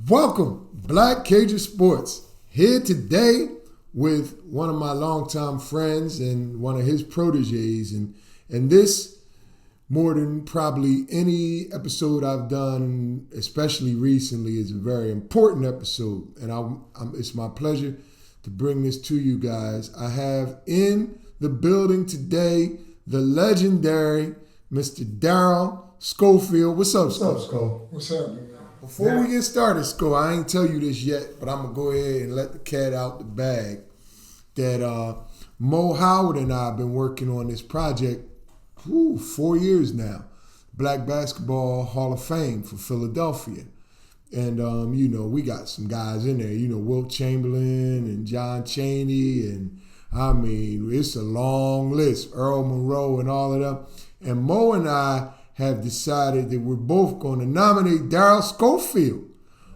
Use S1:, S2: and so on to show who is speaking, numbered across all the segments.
S1: Welcome, Black Cajun Sports. Here today with one of my longtime friends and one of his proteges. And this, more than probably any episode I've done, especially recently, is a very important episode. And it's my pleasure to bring this to you guys. I have in the building today the legendary Mr. Darryl Schofield. What's up, Sco?
S2: What's up, Sco? What's happening, man?
S1: Before we get started, Sco, I ain't tell you this yet, but I'm going to go ahead and let the cat out the bag that Mo Howard and I have been working on this project 4 years now. Black Basketball Hall of Fame for Philadelphia. And, we got some guys in there, Wilt Chamberlain and John Chaney. And, it's a long list, Earl Monroe and all of them. And Mo and I have decided that we're both going to nominate Darryl Schofield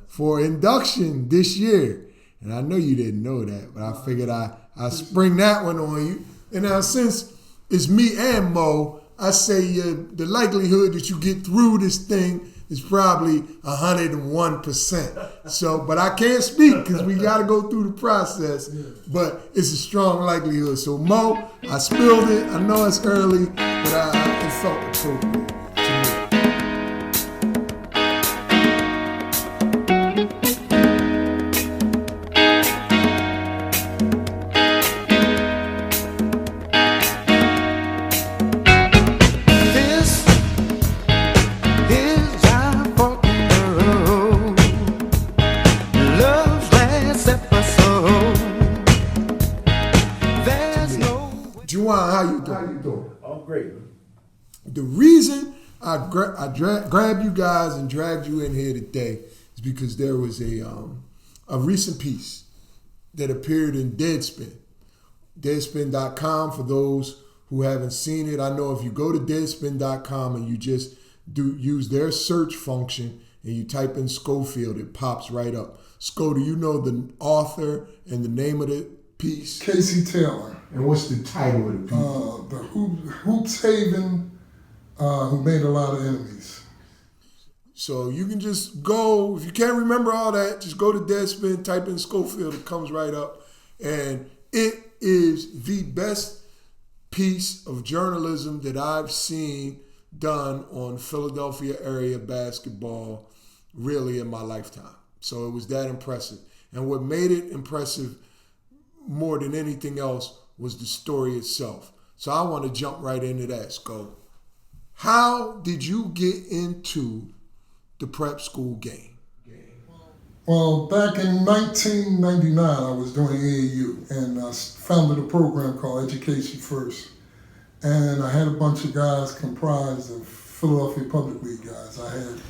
S1: for induction this year. And I know you didn't know that, but I figured I spring that one on you. And now since it's me and Mo, I say the likelihood that you get through this thing is probably 101%. So, but I can't speak because we got to go through the process, but it's a strong likelihood. So Mo, I spilled it. I know it's early, but it felt appropriate. How you doing?
S2: I'm great.
S1: The reason I grabbed you guys and dragged you in here today is because there was a recent piece that appeared in Deadspin. Deadspin.com, for those who haven't seen it. I know if you go to Deadspin.com and you just use their search function and you type in Schofield, it pops right up. Sco, do you know the author and the name of the piece?
S2: Casey Taylor.
S1: And what's the title of the piece?
S2: The Hoops Haven, who made a lot of enemies.
S1: So you can just go, if you can't remember all that, just go to Deadspin, type in Schofield, it comes right up. And it is the best piece of journalism that I've seen done on Philadelphia area basketball really in my lifetime. So it was that impressive. And what made it impressive more than anything else was the story itself. So I want to jump right into that, Sco. How did you get into the prep school game?
S2: Well, back in 1999, I was doing AAU, and I founded a program called Education First. And I had a bunch of guys comprised of Philadelphia Public League guys. I had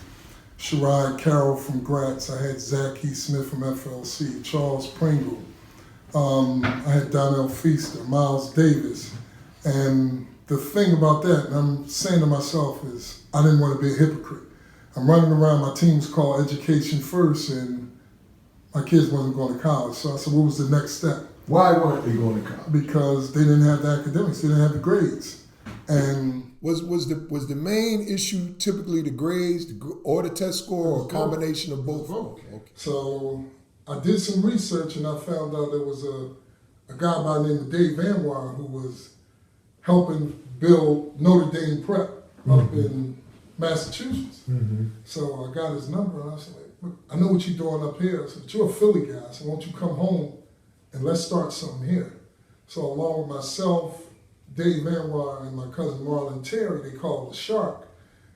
S2: Sherrod Carroll from Gratz. I had Zach E. Smith from FLC, Charles Pringle. I had Donnell Feaster, Miles Davis. And the thing about that, and I'm saying to myself, is I didn't want to be a hypocrite. I'm running around, my team's called Education First, and my kids wasn't going to college. So I said, what was the next step?
S1: Why weren't they going to college?
S2: Because they didn't have the academics, they didn't have the grades. And
S1: was the main issue typically the grades or the test score or a combination of both?
S2: Okay. So I did some research and I found out there was a guy by the name of Dave Anwar who was helping build Notre Dame Prep up in Massachusetts. Mm-hmm. So I got his number and I said, look, I know what you're doing up here. I said, but you're a Philly guy, so why don't you come home and let's start something here. So along with myself, Dave Anwar, and my cousin Marlon Terry, they called the Shark,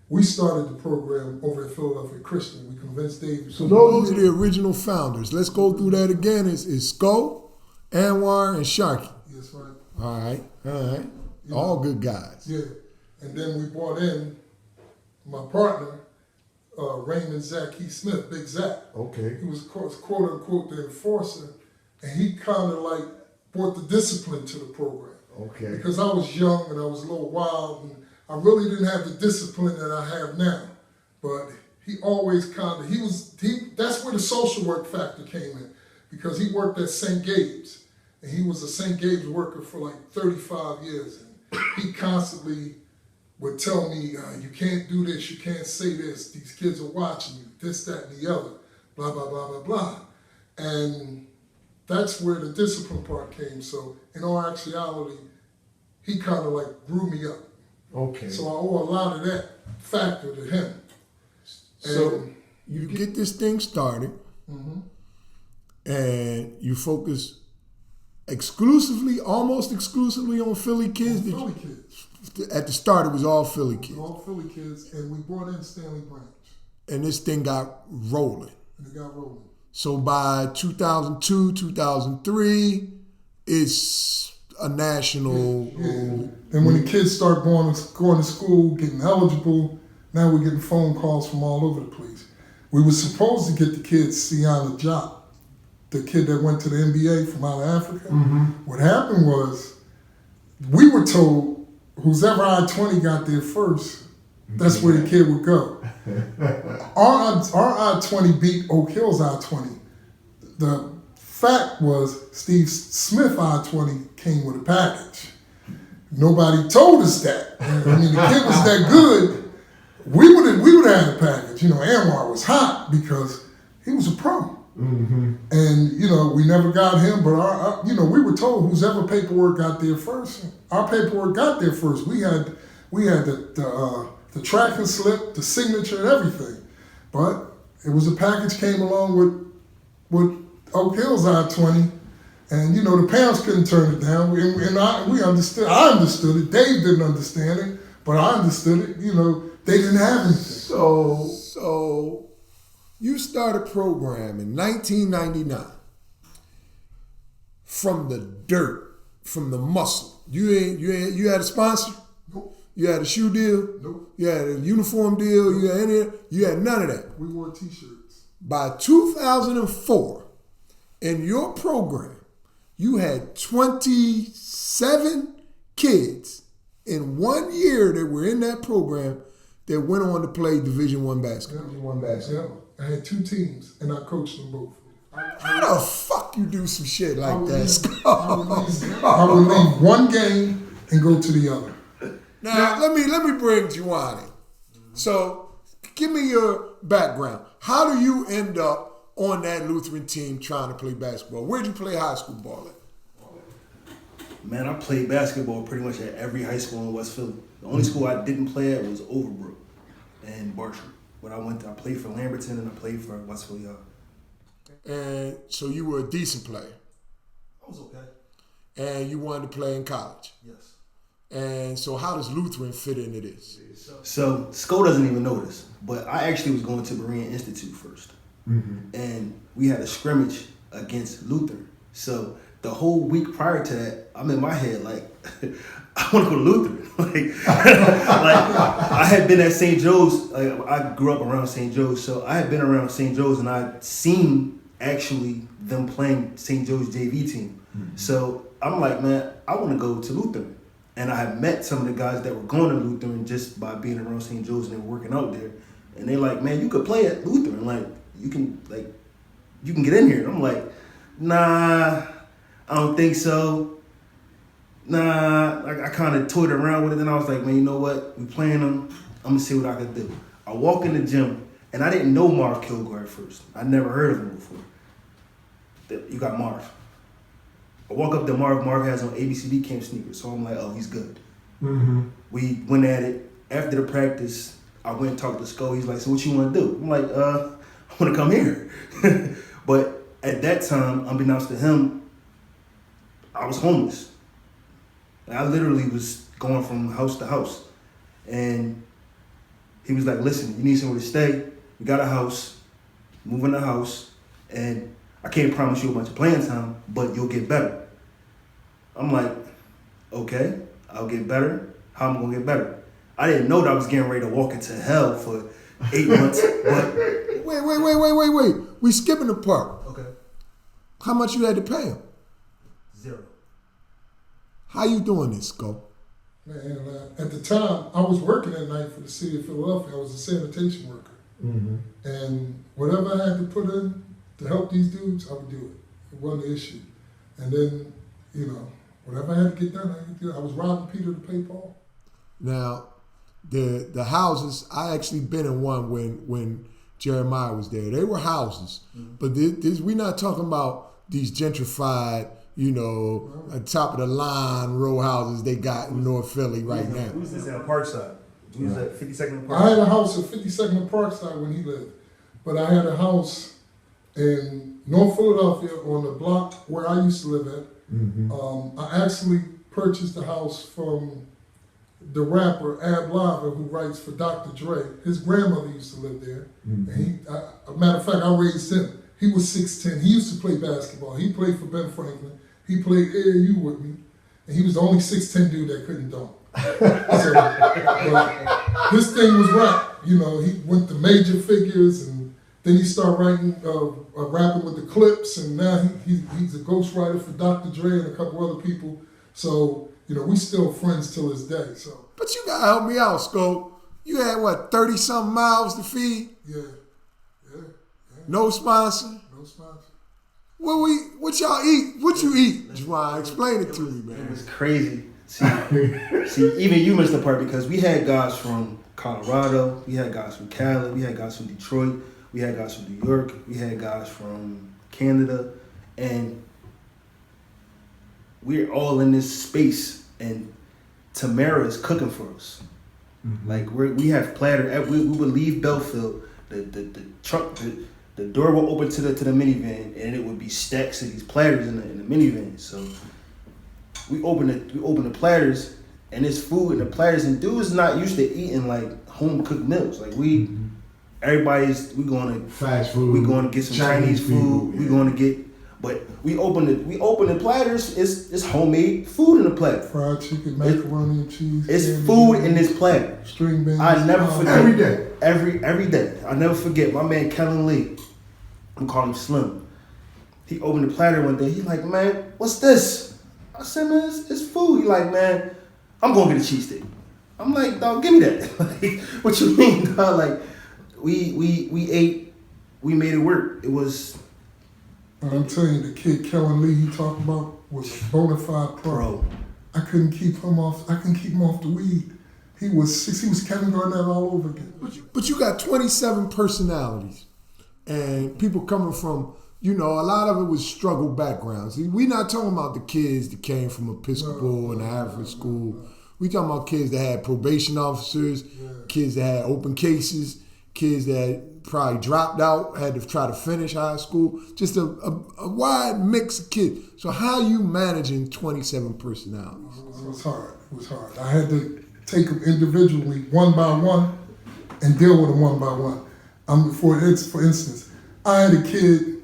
S2: we started the program over at Philadelphia Christian. We convinced Dave.
S1: So those are the original founders. Let's go through that again. It's Sco, Anwar, and Sharky.
S2: Yes, right.
S1: All right. All good guys.
S2: Yeah. And then we brought in my partner, Raymond Zach E. Smith, Big Zach.
S1: Okay.
S2: He was, quote unquote, the enforcer. And he kind of brought the discipline to the program.
S1: Okay.
S2: Because I was young and I was a little wild and I really didn't have the discipline that I have now. But he always that's where the social work factor came in. Because he worked at St. Gabe's. And he was a St. Gabe's worker for 35 years. And he constantly would tell me, you can't do this, you can't say this, these kids are watching you, this, that, and the other. blah, blah, blah, blah, blah. And that's where the discipline part came. So in all actuality, he kind of like grew me up.
S1: Okay.
S2: So I owe a lot of that factor to him.
S1: So you get this thing started, and you focus almost exclusively on Philly kids.
S2: Philly kids.
S1: At the start, it was all Philly kids.
S2: All Philly kids, and we brought in Stanley Branch.
S1: And this thing got rolling.
S2: And it got rolling.
S1: So by 2002, 2003, it's a national.
S2: Yeah. And when the kids start going to school, getting eligible, now we're getting phone calls from all over the place. We were supposed to get the kids Siana Diop, the kid that went to the NBA from out of Africa. What happened was, we were told whoever I-20 got there first, that's where the kid would go. Our I-20 beat Oak Hill's I-20. The fact was Steve Smith I-20 came with a package. Nobody told us that. I mean, the kid was that good. We would have had a package. Anwar was hot because he was a pro. And, we never got him, but we were told whoever paperwork got there first, our paperwork got there first. We had the tracking slip, the signature, and everything. But it was a package came along with Oak Hill's I-20, and the parents couldn't turn it down. We understood. I understood it. Dave didn't understand it, but I understood it. They didn't have anything.
S1: So you started a program in 1999 from the dirt, from the muscle. You had a sponsor?
S2: Nope.
S1: You had a shoe deal?
S2: Nope.
S1: You had a uniform deal? Nope. You had none of that.
S2: We wore T-shirts.
S1: By 2004, in your program, you had 27 kids in 1 year that were in that program that went on to play Division I basketball.
S2: Yeah. I had 2 teams, and I coached them both.
S1: How the fuck you do some shit like that?
S2: I would leave one game and go to the other.
S1: Now let me bring Juwan in. So give me your background. How do you end up on that Lutheran team trying to play basketball? Where'd you play high school ball at?
S3: Man, I played basketball pretty much at every high school in West Philly. The only school I didn't play at was Overbrook and Barsham. But I played for Lamberton and I played for West Philly.
S1: And so you were a decent player.
S3: I was okay.
S1: And you wanted to play in college.
S3: Yes.
S1: And so how does Lutheran fit into this?
S3: So Sco doesn't even know this, but I actually was going to Berean Institute first. And we had a scrimmage against Lutheran. So the whole week prior to that, I'm in my head like, I want to go to Lutheran. I had been at St. Joe's. I grew up around St. Joe's, so I had been around St. Joe's, and I'd seen actually them playing St. Joe's JV team. So I'm like, man, I want to go to Lutheran. And I had met some of the guys that were going to Lutheran just by being around St. Joe's, and they were working out there. And they're like, man, you could play at Lutheran. You can get in here. And I'm like, nah, I don't think so. Nah, I kind of toyed around with it, and I was like, man, you know what? We playing them. I'm going to see what I can do. I walk in the gym, and I didn't know Marv Kilgore at first. I never heard of him before. You got Marv. I walk up to Marv. Marv has on ABCD camp sneakers, so I'm like, oh, he's good. We went at it. After the practice, I went and talked to Sco. He's like, so what you want to do? I'm like, I want to come here. But at that time, unbeknownst to him, I was homeless. I literally was going from house to house. And he was like, listen, you need somewhere to stay. We got a house. Move in the house. And I can't promise you a bunch of playing time, but you'll get better. I'm like, okay, I'll get better. How am I going to get better? I didn't know that I was getting ready to walk into hell for 8 months. But
S1: Wait. We skipping the part.
S3: Okay.
S1: How much you had to pay him?
S3: 0.
S1: How you doing this, Sco?
S2: Man, at the time, I was working at night for the city of Philadelphia. I was a sanitation worker. And whatever I had to put in to help these dudes, I would do it. It wasn't an issue. And then, whatever I had to get done, I could do it. I was robbing Peter to pay Paul.
S1: Now, the houses, I actually been in one when Jeremiah was there. They were houses. But we're not talking about these gentrified, at top of the line row houses they got in North Philly right now.
S4: Who's this at Parkside? Who's at 52nd and Parkside?
S2: I had a house at 52nd and Parkside when he lived. But I had a house in North Philadelphia on the block where I used to live at. I actually purchased the house from the rapper Ab Lava, who writes for Dr. Dre. His grandmother used to live there. And a matter of fact, I raised him. He was 6'10". He used to play basketball. He played for Ben Franklin. He played AAU with me. And he was the only 6'10" dude that couldn't dunk. So, this thing was rap. He went to major figures, and then he started writing, rapping with the Clips, and now he's a ghostwriter for Dr. Dre and a couple other people. So, we still friends till this day. So,
S1: but you gotta help me out, Scope. You had 30-something miles to feed?
S2: Yeah.
S1: No sponsor?
S2: No sponsor.
S1: What y'all eat? What you eat? Juwan, explain it to me, man.
S3: It was crazy. See, even you missed the part because we had guys from Colorado, we had guys from Cali, we had guys from Detroit, we had guys from New York, we had guys from Canada, and we're all in this space, and Tamara is cooking for us. Like we have platter. We would leave Belfield, the truck, the door will open to the minivan, and it would be stacks of these platters in the minivan. So we open the platters, and it's food in the platters, and dudes not used to eating like home cooked meals. Like we going to
S1: fast food.
S3: We going to get some Chinese food. We going to get. But we open the platters. It's homemade food in the platter.
S2: Fried chicken, macaroni and cheese.
S3: It's food in this platter.
S2: String beans.
S3: I never forget.
S1: Every day.
S3: Every day. I never forget. My man Kellen Lee, I'm calling him Slim. He opened the platter one day. He like, man, what's this? I said, man, it's food. He like, man, I'm gonna get a cheesesteak. I'm like, dog, give me that. Like, what you mean, dog? Like, we ate. We made it work. It was.
S2: But I'm telling you, the kid Kellen Lee he talked about was a bona fide pro. I couldn't keep him off the weed. He was Kevin Garnett all over again.
S1: But you got 27 personalities, and people coming from, a lot of it was struggle backgrounds. We're not talking about the kids that came from Episcopal and the African school. We talking about kids that had probation officers, kids that had open cases, kids that probably dropped out, had to try to finish high school, just a wide mix of kids. So how are you managing 27 personalities?
S2: It was hard. I had to take them individually, one by one, and deal with them one by one. For instance, I had a kid,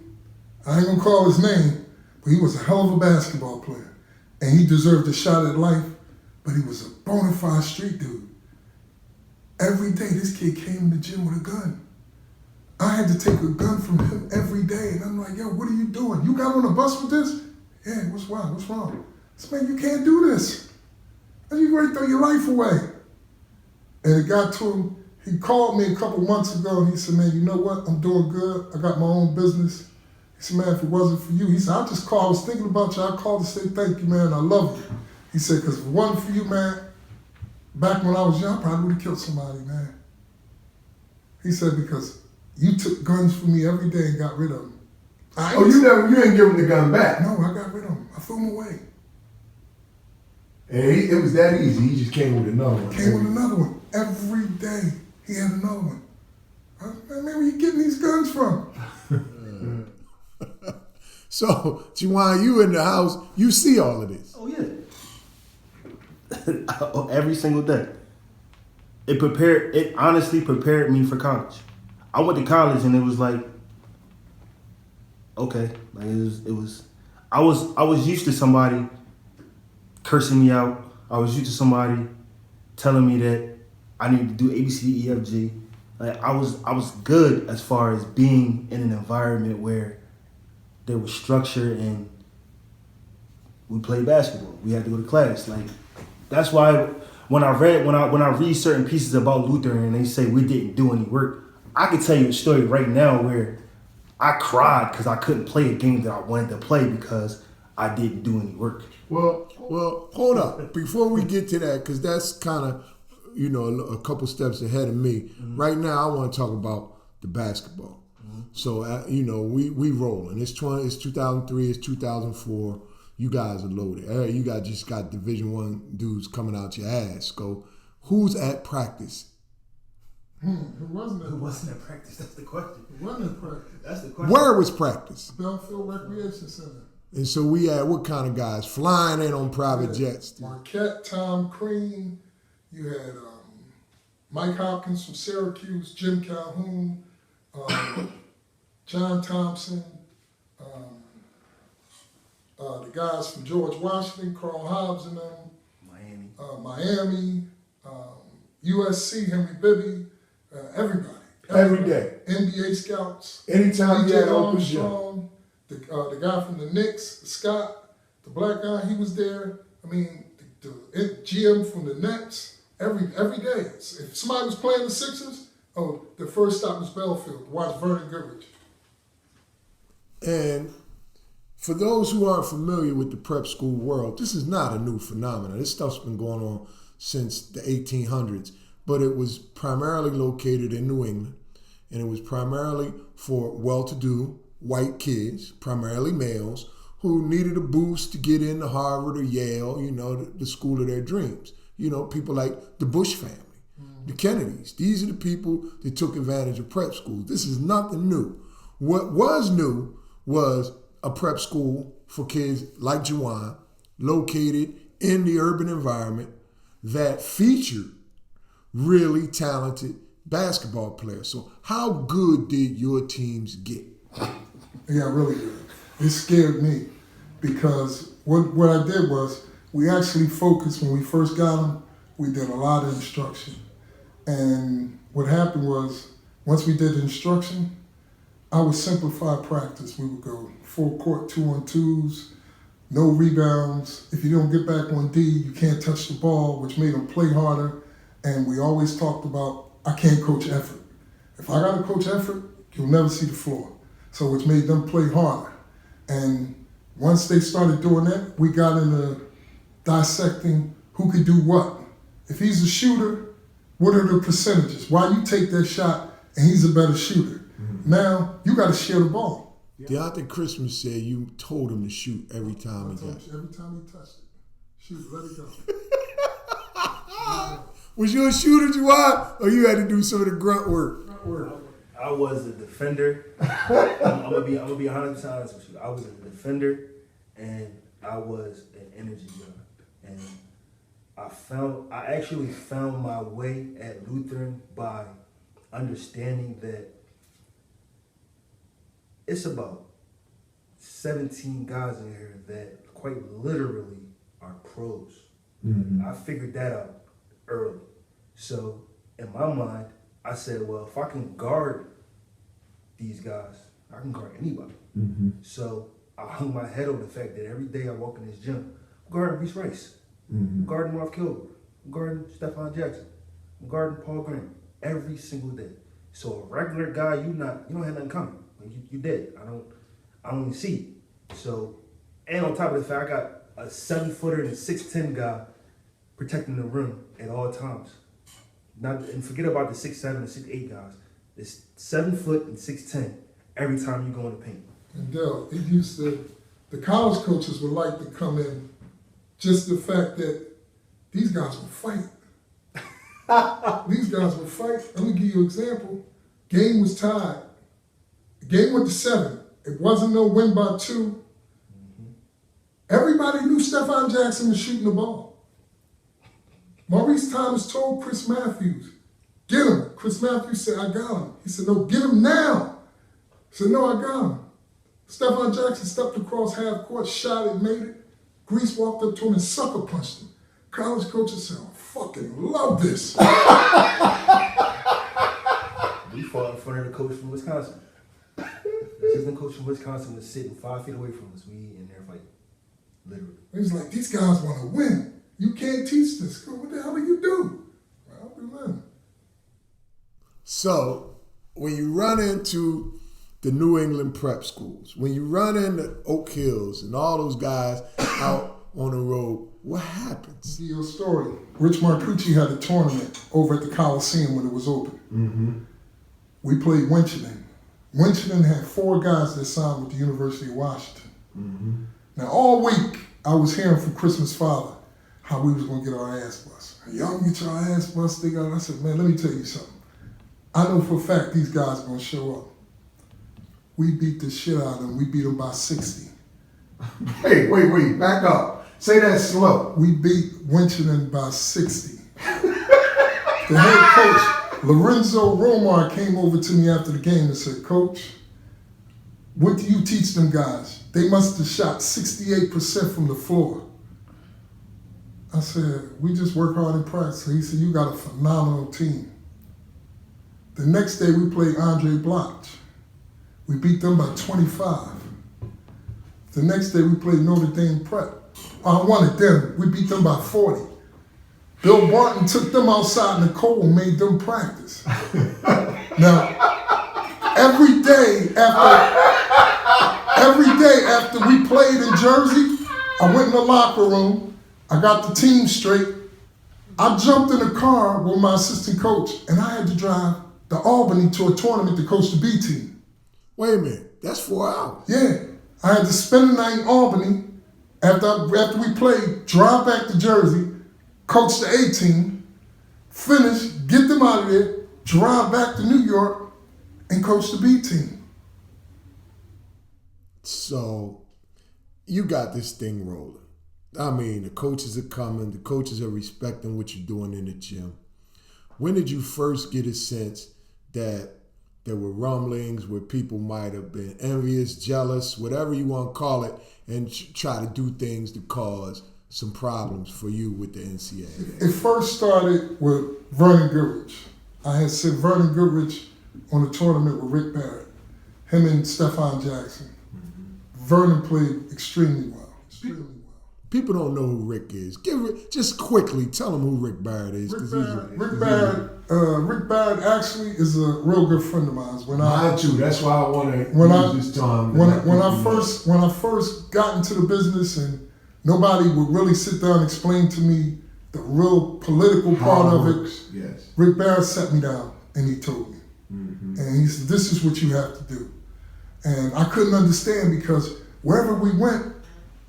S2: I ain't gonna call his name, but he was a hell of a basketball player. And he deserved a shot at life, but he was a bona fide street dude. Every day this kid came in the gym with a gun. I had to take a gun from him every day, and I'm like, yo, what are you doing? You got on a bus with this? Yeah, what's wrong? I said, man, you can't do this. And you ready to throw your life away. And it got to him. He called me a couple months ago, and he said, man, you know what? I'm doing good. I got my own business. He said, man, if it wasn't for you, he said, I was thinking about you. I called to say thank you, man. I love you. He said, because if it wasn't for you, man, back when I was young, I probably would have killed somebody, man. He said, because you took guns from me every day and got rid of them.
S1: You ain't giving the gun back?
S2: No, I got rid of them. I threw them away.
S1: And it was that easy. He just came with another one.
S2: Came with another one. Every day he had another one. I said, man, where you getting these guns from?
S1: So, Juwan, you in the house, you see all of this.
S3: Oh, yeah. Every single day. It honestly prepared me for college. I went to college and it was like, okay, like I was used to somebody cursing me out. I was used to somebody telling me that I needed to do A, B, C, D, E, F, G. Like I was good as far as being in an environment where there was structure and we played basketball. We had to go to class. Like that's why when I read certain pieces about Luther and they say we didn't do any work, I can tell you a story right now where I cried because I couldn't play a game that I wanted to play because I didn't do any work.
S1: Well, hold up. Before we get to that, because that's kind of, a couple steps ahead of me. Mm-hmm. Right now, I want to talk about the basketball. So we rolling. It's 2003. It's 2004. You guys are loaded. You guys just got Division I dudes coming out your ass. Go. Who's at practice?
S2: Who wasn't
S3: at practice? That's the question.
S2: Who wasn't at practice?
S3: That's the question.
S1: Where was practice?
S2: Belfield Recreation Center.
S1: And so we had what kind of guys flying in on private jets?
S2: Marquette, Tom Crean. You had Mike Hopkins from Syracuse, Jim Calhoun, John Thompson, the guys from George Washington, Carl Hobbs and them, Miami, USC, Henry Bibby, everybody.
S1: Every day.
S2: NBA scouts.
S1: Anytime you had open
S2: Armstrong, the guy from the Knicks, Scott, the black guy, he was there. I mean, the GM from the Nets, every day. If somebody was playing the Sixers, the first stop was Belfield to watch Vernon Goodrich.
S1: And for those who aren't familiar with the prep school world, this is not a new phenomenon. This stuff's been going on since the 1800s, but it was primarily located in New England, and it was primarily for well-to-do white kids, primarily males, who needed a boost to get into Harvard or Yale, the school of their dreams. People like the Bush family, the Kennedys. These are the people that took advantage of prep schools. This is nothing new. What was new was a prep school for kids like Juwan, located in the urban environment that featured really talented basketball players. So how good did your teams get?
S2: Yeah, really good. It scared me because what I did was we actually focused when we first got them. We did a lot of instruction. And what happened was once we did the instruction, I would simplify practice. We would go full court 2-on-2s, no rebounds. If you don't get back on D, you can't touch the ball, which made them play harder. And we always talked about, I can't coach effort. If I got to coach effort, you'll never see the floor. So which made them play harder. And once they started doing that, we got into dissecting who could do what. If he's a shooter, what are the percentages? Why you take that shot and he's a better shooter? Now, you got to share the ball.
S1: Deontay Christmas said you told him to shoot every time he got it.
S2: Every time he touched it. Shoot, let it go.
S1: Was you a shooter, Juwan, or you had to do some of the grunt work?
S4: I was a defender. I'm gonna be 100% honest with you. I was a defender, and I was an energy guy. And I actually found my way at Lutheran by understanding that it's about 17 guys in here that quite literally are pros. I figured that out early. So in my mind, I said, well, if I can guard these guys, I can guard anybody. So I hung my head on the fact that every day I walk in this gym, I'm guarding Reese Rice, I'm guarding Marv Kilgore, I'm guarding Stephon Jackson, I'm guarding Paul Graham every single day. So a regular guy, you don't have nothing coming. Like you dead. I don't even see you. So, and on top of the fact, I got a 7-footer and a 6'10" guy protecting the rim at all times. And forget about the 6'7" and 6'8" guys. It's 7 foot and 6'10" every time you go in the paint.
S2: And Darryl, it used to, the college coaches would like to come in just the fact that these guys will fight. These guys will fight. Let me give you an example. Game was tied. The game went to 7. It wasn't no win by 2. Everybody knew Stephon Jackson was shooting the ball. Maurice Thomas told Chris Matthews, get him. Chris Matthews said, I got him. He said, no, get him now. He said, no, I got him. Stephon Jackson stepped across half court, shot it, made it. Grease walked up to him and sucker punched him. College coaches said, I fucking love this.
S4: We fought in front of the coach from Wisconsin. The assistant coach from Wisconsin was sitting 5 feet away from us. We in there fighting, literally.
S2: He was like, these guys want to win. You can't teach this. What the hell do you do? Well, we learn.
S1: So when you run into the New England prep schools, when you run into Oak Hills and all those guys out on the road, what happens?
S2: I'll give you a story. Rich Marcucci had a tournament over at the Coliseum when it was open. We played Winchendon. Winchendon had 4 guys that signed with the University of Washington.
S1: Mm-hmm.
S2: Now, all week, I was hearing from Christmas Father how we was going to get our ass bust. Y'all get your ass bust. I said, man, let me tell you something. I know for a fact these guys are going to show up. We beat the shit out of them. We beat them by 60.
S1: Hey, wait, back up. Say that slow.
S2: We beat Winchendon by 60. The head coach, Lorenzo Romar, came over to me after the game and said, Coach, what do you teach them guys? They must have shot 68% from the floor. I said, we just work hard in practice. He said, you got a phenomenal team. The next day we played Andre Bloch. We beat them by 25. The next day we played Notre Dame Prep. I wanted them. We beat them by 40. Bill Barton took them outside in the cold and made them practice. Now, every day after we played in Jersey, I went in the locker room, I got the team straight, I jumped in a car with my assistant coach, and I had to drive to Albany to a tournament to coach the B team.
S1: Wait a minute, that's 4 hours.
S2: Yeah, I had to spend the night in Albany after we played, drive back to Jersey, coach the A team, finish, get them out of there, drive back to New York, and coach the B team.
S1: So, you got this thing rolling. I mean, the coaches are coming. The coaches are respecting what you're doing in the gym. When did you first get a sense that there were rumblings where people might have been envious, jealous, whatever you want to call it, and try to do things to cause some problems for you with the NCAA?
S2: It first started with Vernon Goodrich. I had sent Vernon Goodrich on a tournament with Rick Barrett, him and Stephon Jackson. Vernon played extremely well.
S1: People don't know who Rick is. Just quickly tell them who Rick Barrett is.
S2: Rick Barrett actually is a real good friend of mine.
S1: Mine too. That's why I want to use this time.
S2: When I first got into the business and nobody would really sit down and explain to me the real political part of it.
S1: Yes.
S2: Rick Barrett sat me down and he told me. Mm-hmm. And he said, this is what you have to do. And I couldn't understand because wherever we went,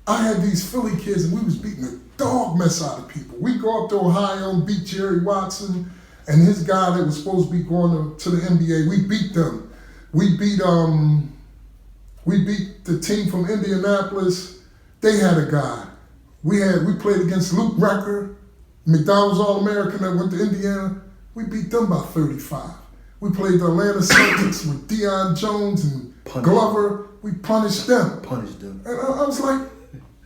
S2: I had these Philly kids and we was beating the dog mess out of people. We go up to Ohio and beat Jerry Watson and his guy that was supposed to be going to the NBA. We beat them. We beat the team from Indianapolis. They had a guy. We played against Luke Recker, McDonald's All-American that went to Indiana. We beat them by 35. We played the Atlanta Celtics with Deion Jones and Glover. We punished them. And I was like,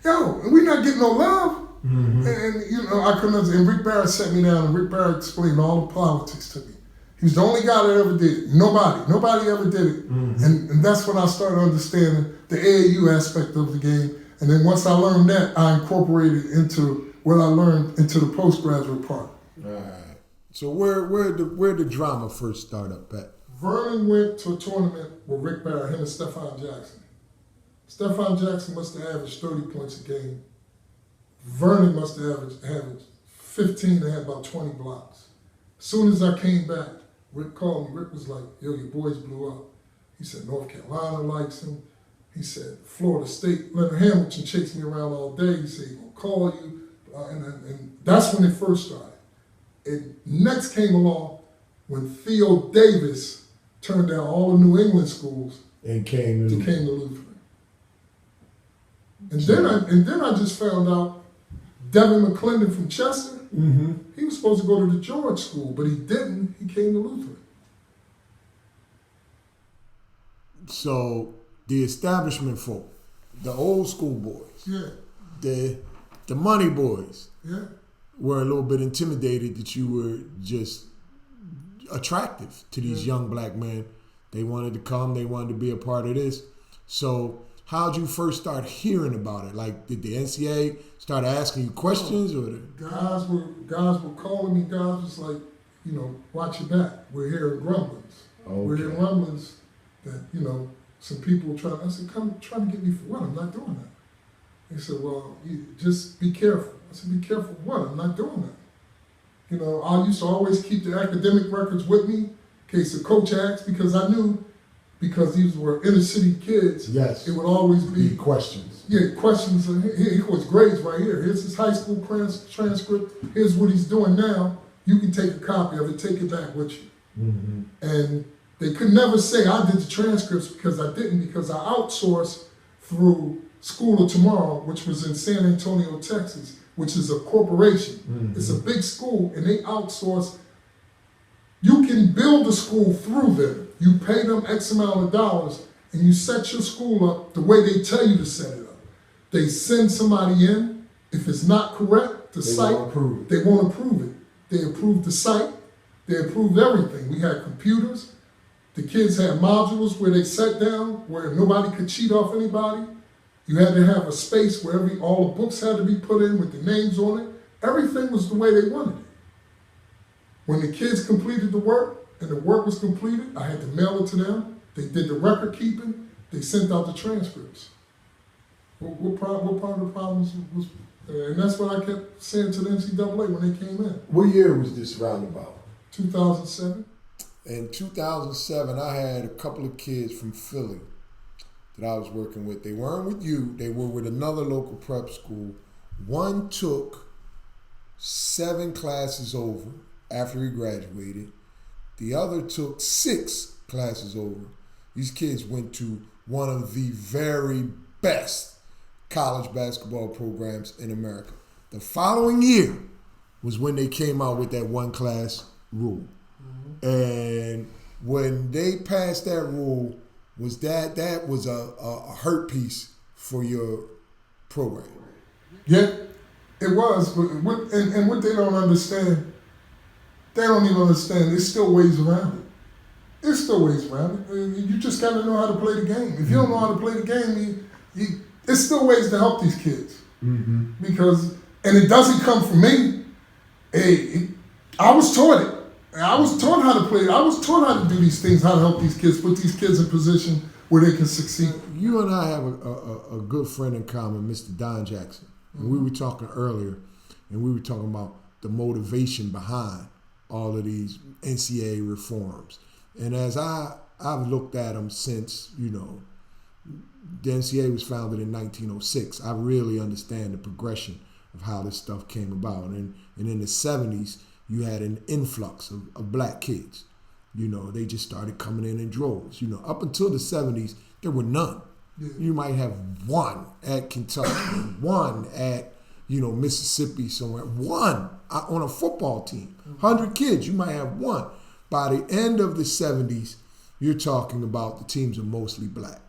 S2: yo, and we not getting no love. Mm-hmm. And I couldn't understand. And Rick Barrett sat me down and Rick Barrett explained all the politics to me. He was the only guy that ever did it. Nobody ever did it. Mm-hmm. And that's when I started understanding the AAU aspect of the game. And then once I learned that, I incorporated into what I learned into the postgraduate part.
S1: All right. So where the drama first start up at?
S2: Vernon went to a tournament with Rick Barrett, him and Stephon Jackson. Stephon Jackson must have averaged 30 points a game. Vernon must have averaged 15 and had about 20 blocks. As soon as I came back, Rick called me. Rick was like, yo, your boys blew up. He said, North Carolina likes him. He said, Florida State, Leonard Hamilton chased me around all day. He said, he's going to call you. And that's when it first started. It next came along when Theo Davis turned down all the New England schools
S1: and came to
S2: Lutheran. And then I just found out Devin McClendon from Chester, mm-hmm. He was supposed to go to the George school, but he didn't. He came to Lutheran.
S1: So the establishment folk, the old school boys,
S2: yeah,
S1: the money boys,
S2: yeah,
S1: were a little bit intimidated that you were just attractive to these young black men. They wanted to come. They wanted to be a part of this. So how'd you first start hearing about it? Like, did the NCAA start asking you questions, or
S2: guys were calling me? Guys was like, watch your back. We're hearing grumblings. Okay. We're hearing rumblings that some people trying. I said, come trying to get me for what? I'm not doing that. He said, well, you just be careful. I said, be careful what? I'm not doing that. I used to always keep the academic records with me in Okay, so coach asked because I knew because these were inner city kids.
S1: Yes.
S2: It would always be
S1: questions.
S2: Yeah, questions. Here was grades right here. Here's his high school transcript. Here's what he's doing now. You can take a copy of it, take it back with you.
S1: Mm-hmm.
S2: And they could never say I did the transcripts because I didn't, because I outsourced through School of Tomorrow, which was in San Antonio, Texas, which is a corporation.
S1: Mm-hmm.
S2: It's a big school, and they outsource. You can build a school through them. You pay them X amount of dollars, and you set your school up the way they tell you to set it up. They send somebody in. If it's not correct, the site, they won't approve it. They approved the site. They approved everything. We had computers. The kids had modules where they sat down, where nobody could cheat off anybody. You had to have a space where all the books had to be put in with the names on it. Everything was the way they wanted it. When the kids completed the work and the work was completed, I had to mail it to them. They did the record keeping. They sent out the transcripts. What part of the problems was, and that's what I kept saying to the NCAA when they came in.
S1: What year was this roundabout?
S2: 2007.
S1: In 2007, I had a couple of kids from Philly that I was working with. They weren't with you. They were with another local prep school. One took 7 classes over after he graduated. The other took 6 classes over. These kids went to one of the very best college basketball programs in America. The following year was when they came out with that 1-class rule. Mm-hmm. And when they passed that rule, that was a hurt piece for your program.
S2: Yeah, it was. But what they don't understand, they don't even understand there's still ways around it. There's still ways around it. You just got to know how to play the game. If you don't know how to play the game, there's still ways to help these kids. Mm-hmm. And it doesn't come from me. I was taught it. I was taught how to play. I was taught how to do these things, how to help these kids, put these kids in position where they can succeed.
S1: You and I have a good friend in common, Mr. Don Jackson. And we were talking earlier, and we were talking about the motivation behind all of these NCAA reforms. And as I've looked at them since, the NCAA was founded in 1906, I really understand the progression of how this stuff came about. And in the 70s, you had an influx of black kids. They just started coming in droves. Up until the 70s, there were none. Yeah. You might have one at Kentucky, one at, Mississippi somewhere, one on a football team. 100 kids, you might have one. By the end of the 70s, you're talking about the teams are mostly black.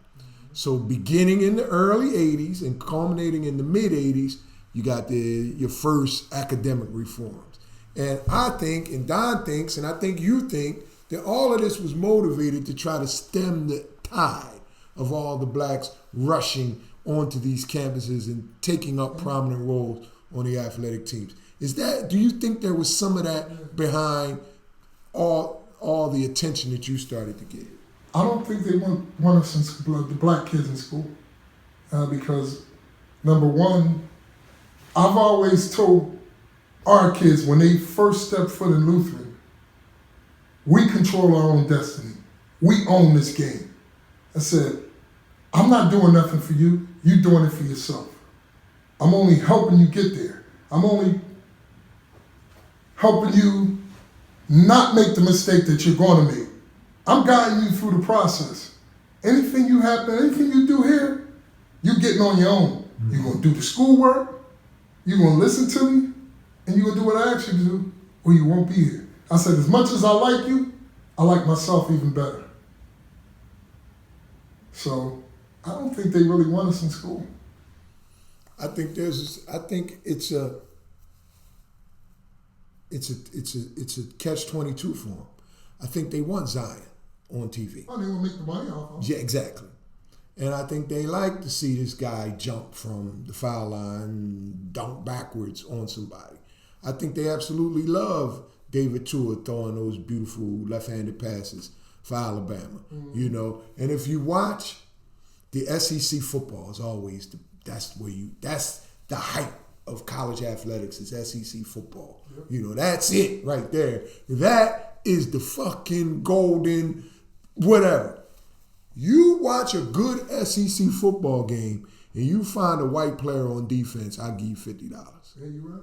S1: So beginning in the early 80s and culminating in the mid 80s, you got your first academic reforms. And I think, and Don thinks, and I think you think, that all of this was motivated to try to stem the tide of all the blacks rushing onto these campuses and taking up prominent roles on the athletic teams. Do you think there was some of that behind all the attention that you started to get?
S2: I don't think they want us the black kids in school because, number one, I've always told our kids when they first step foot in Lutheran, we control our own destiny. We own this game. I said, I'm not doing nothing for you. You're doing it for yourself. I'm only helping you get there. I'm only helping you not make the mistake that you're going to make. I'm guiding you through the process. Anything you do here, you're getting on your own. You're going to do the schoolwork, you're going to listen to me, and you're going to do what I ask you to do, or you won't be here. I said, as much as I like you, I like myself even better. So I don't think they really want us in school.
S1: I think it's a catch-22 for them. I think they want Zion on TV.
S2: Oh, they will make the money off of him.
S1: Yeah, exactly. And I think they like to see this guy jump from the foul line, dunk backwards on somebody. I think they absolutely love David Tua throwing those beautiful left-handed passes for Alabama. Mm-hmm. And if you watch the SEC football, is always that's the height of college athletics is SEC football. Yep. That's it right there. That is the fucking golden whatever. You watch a good SEC football game and you find a white player on defense, I'll give you $50.
S2: Yeah, you right.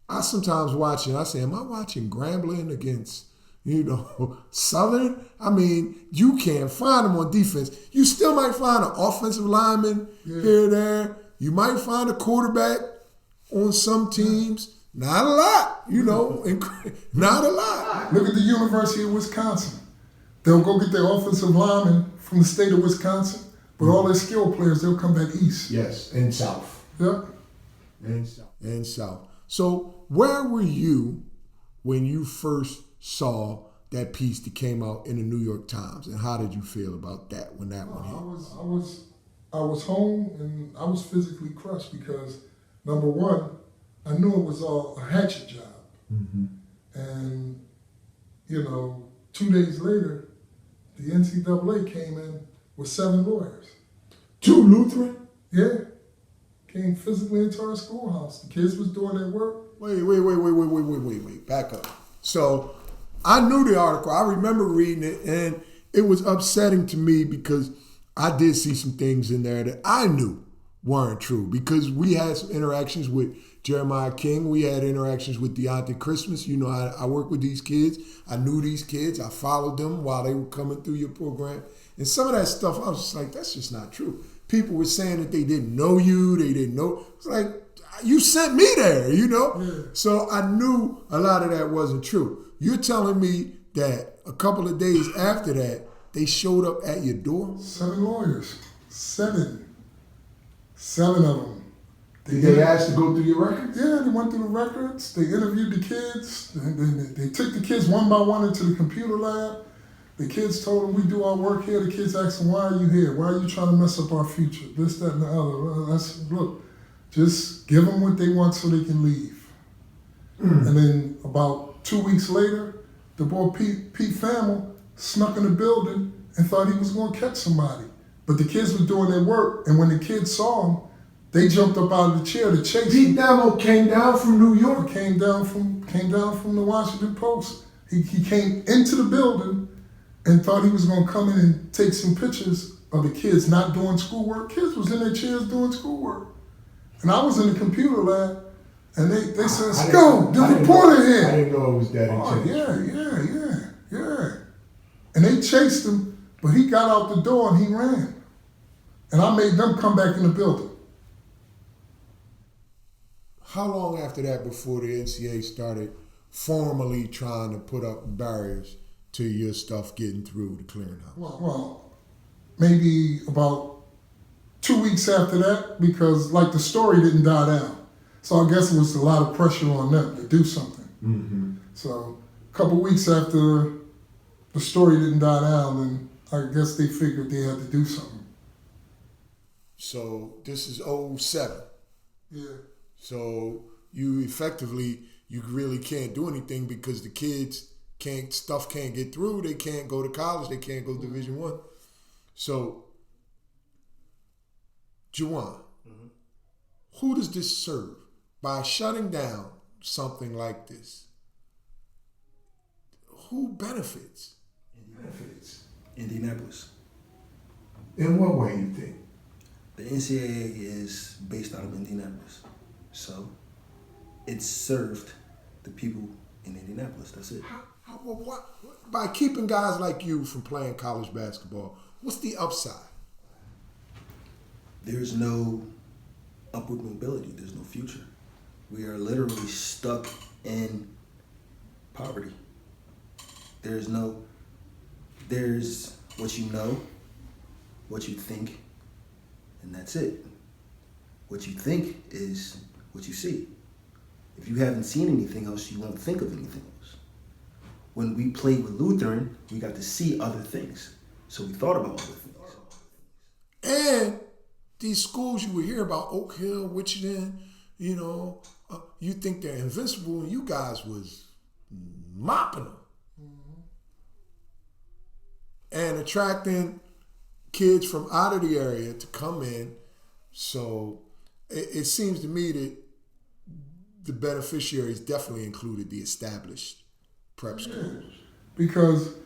S1: I sometimes watch it, I say, am I watching Grambling against, Southern? I mean, you can't find them on defense. You still might find an offensive lineman here or there. You might find a quarterback on some teams. Not a lot, not a lot.
S2: Look at the University of Wisconsin. They'll go get their offensive linemen from the state of Wisconsin, but all their skill players, they'll come back east.
S1: Yes, and south.
S2: Yep.
S1: And south. So where were you when you first saw that piece that came out in the New York Times, and how did you feel about that when that one hit?
S2: I was home and I was physically crushed because, number one, I knew it was all a hatchet job.
S1: Mm-hmm.
S2: And, 2 days later, the NCAA came in with 7 lawyers.
S1: 2 Lutheran?
S2: Yeah. Came physically into our schoolhouse. The kids was doing their work.
S1: Wait. Back up. So I knew the article. I remember reading it, and it was upsetting to me because I did see some things in there that I knew weren't true, because we had some interactions with Jeremiah King. We had interactions with Deontay Christmas. I work with these kids. I knew these kids. I followed them while they were coming through your program. And some of that stuff, I was just like, that's just not true. People were saying that they didn't know you. They didn't know. It's like, you sent me there,
S2: Yeah.
S1: So I knew a lot of that wasn't true. You're telling me that a couple of days after that, they showed up at your door?
S2: 7 lawyers. 7. 7 of them.
S1: Did they ask to go through your records?
S2: Yeah, they went through the records. They interviewed the kids. They took the kids one by one into the computer lab. The kids told them, we do our work here. The kids asked them, why are you here? Why are you trying to mess up our future? This, that, and the other. Look, just give them what they want so they can leave. And then about 2 weeks later, the boy Pete Thamel snuck in the building and thought he was going to catch somebody. But the kids were doing their work, and when the kids saw him, they jumped up out of the chair to chase him.
S1: Pete Thamel came down from New York.
S2: He came down from the Washington Post. He came into the building and thought he was going to come in and take some pictures of the kids not doing schoolwork. Kids was in their chairs doing schoolwork. And I was in the computer lab, and they said, go, the reporter here.
S1: I didn't know it was that intense.
S2: Yeah. And they chased him, but he got out the door and he ran. And I made them come back in the building.
S1: How long after that before the NCAA started formally trying to put up barriers to your stuff getting through the clearinghouse?
S2: Well, maybe about 2 weeks after that, because the story didn't die down. So I guess it was a lot of pressure on them to do something.
S1: Mm-hmm.
S2: So a couple weeks after the story didn't die down, then I guess they figured they had to do something.
S1: So this is 07.
S2: Yeah.
S1: So you really can't do anything because the kids can't get through. They can't go to college. They can't go to Division I. So, Juwan, who does this serve? By shutting down something like this, who benefits?
S3: Indianapolis.
S1: In what way, you think?
S3: The NCAA is based out of Indianapolis. So it served the people in Indianapolis. That's it.
S1: By keeping guys like you from playing college basketball, what's the upside?
S3: There's no upward mobility. There's no future. We are literally stuck in poverty. There's what you know, what you think, and that's it. What you think is what you see. If you haven't seen anything else, you won't think of anything else. When we played with Lutheran, we got to see other things. So we thought about other things.
S1: And these schools you would hear about, Oak Hill, Wichita, you think they're invincible, and you guys was mopping them. And attracting kids from out of the area to come in. So it seems to me that the beneficiaries definitely included the established prep schools.
S2: Because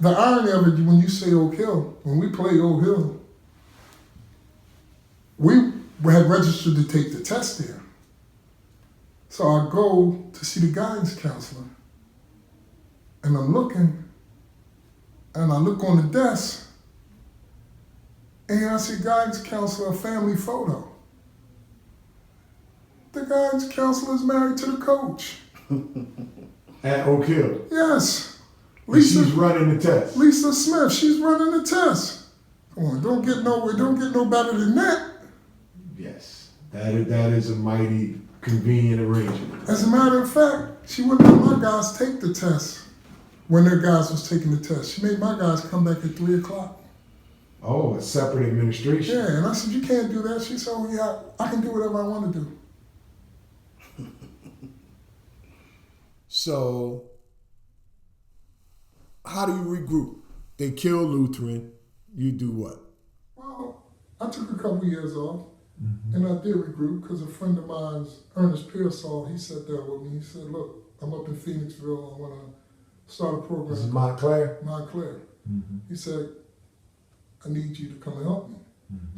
S2: the irony of it, when you say Oak Hill, when we played Oak Hill, we had registered to take the test there. So I go to see the guidance counselor, and I'm looking, and I look on the desk, and I see guidance counselor, a family photo. The guidance counselor is married to the coach.
S1: At Oak Hill.
S2: Yes.
S1: She's running the test.
S2: Lisa Smith, she's running the test. Come on, don't get no better than that.
S1: Yes. That is a mighty convenient arrangement.
S2: As a matter of fact, she wouldn't let my guys take the test when their guys was taking the test. She made my guys come back at 3 o'clock.
S1: Oh, a separate administration.
S2: Yeah, and I said, you can't do that. She said, oh yeah, I can do whatever I want to do.
S1: So, how do you regroup? They kill Lutheran. You do what?
S2: Well, I took a couple years off, and I did regroup because a friend of mine's, Ernest Pearsall, he sat down with me. He said, look, I'm up in Phoenixville. I want to start a program.
S1: This is Montclair?
S2: Montclair. He said, I need you to come and help me.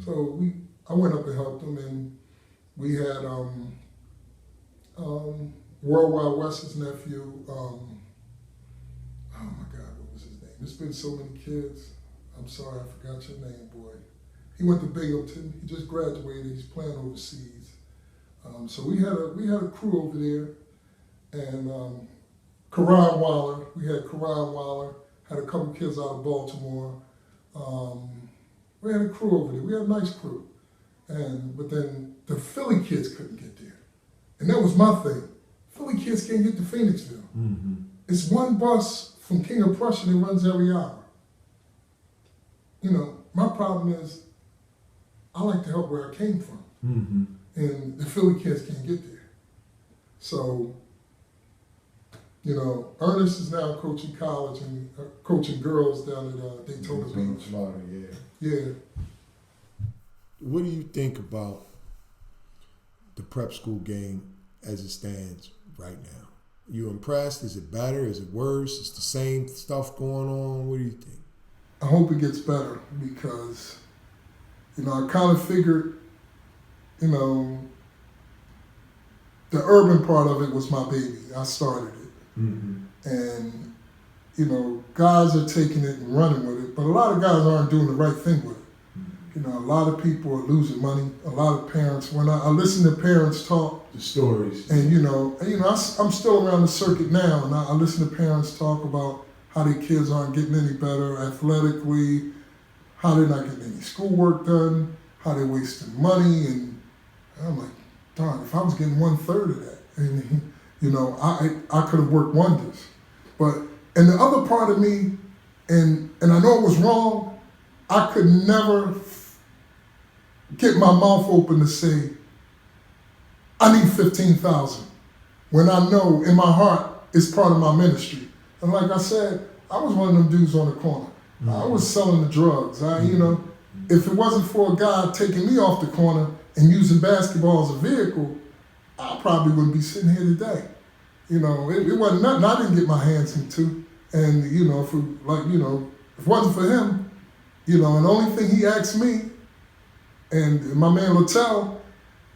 S2: So I went up and helped him, and we had World Wide West's nephew, oh my God, what was his name? There's been so many kids. I'm sorry, I forgot your name, boy. He went to Binghamton. He just graduated. He's playing overseas. So we had a crew over there, and Karan Waller. We had Karan Waller. Had a couple kids out of Baltimore. We had a crew over there. We had a nice crew, but then the Philly kids couldn't get there, and that was my thing. Philly kids can't get to Phoenixville. It's one bus from King of Prussia that runs every hour. You know, my problem is I like to help where I came from. And the Philly kids can't get there. So, you know, Ernest is now coaching college and coaching girls down at Daytona Beach.
S1: Florida,
S2: Yeah.
S1: What do you think about the prep school game as it stands right now? You impressed? Is it better? Is it worse? Is the same stuff going on? What do you think?
S2: I hope it gets better because, you know, I kind of figured, you know, the urban part of it was my baby. I started it. And, you know, guys are taking it and running with it, but a lot of guys aren't doing the right thing with it. You know, a lot of people are losing money. A lot of parents, when I listen to parents talk,
S1: The stories.
S2: and you know, I'm still around the circuit now, and I listen to parents talk about how their kids aren't getting any better athletically, how they're not getting any schoolwork done, how they're wasting money, and I'm like, darn, if I was getting 1/3 of that, and you know, I could have worked wonders. But and the other part of me, and I know it was wrong, I could never get my mouth open to say, I need 15,000, when I know in my heart it's part of my ministry. And like I said, I was one of them dudes on the corner. I was selling the drugs. You know, if it wasn't for a guy taking me off the corner and using basketball as a vehicle, I probably wouldn't be sitting here today. You know, it wasn't nothing I didn't get my hands into. And, you know, if it wasn't for him, you know, and the only thing he asked me, and my man Littell,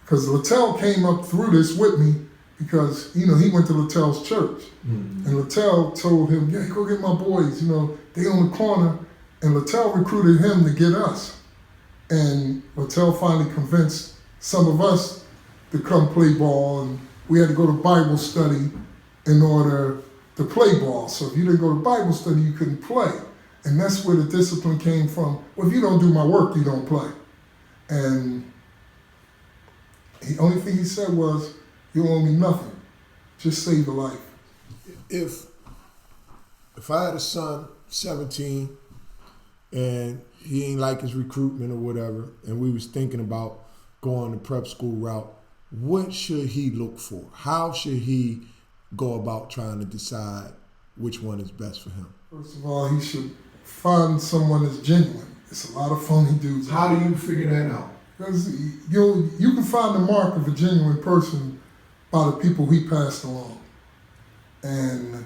S2: because Littell came up through this with me because, you know, he went to Littell's church. And Littell told him, yeah, go get my boys, you know, they on the corner. And Littell recruited him to get us. And Littell finally convinced some of us to come play ball, and we had to go to Bible study in order to play ball. So if you didn't go to Bible study, you couldn't play. And that's where the discipline came from. Well, if you don't do my work, you don't play. And the only thing he said was, you owe me nothing. Just save a life.
S1: If I had a son, 17, and he ain't like his recruitment or whatever, and we was thinking about going the prep school route, what should he look for? How should he go about trying to decide which one is best for him?
S2: First of all, he should find someone that's genuine. It's a lot of phony dudes.
S1: How do you figure that out?
S2: Because you can find the mark of a genuine person by the people he passed along. And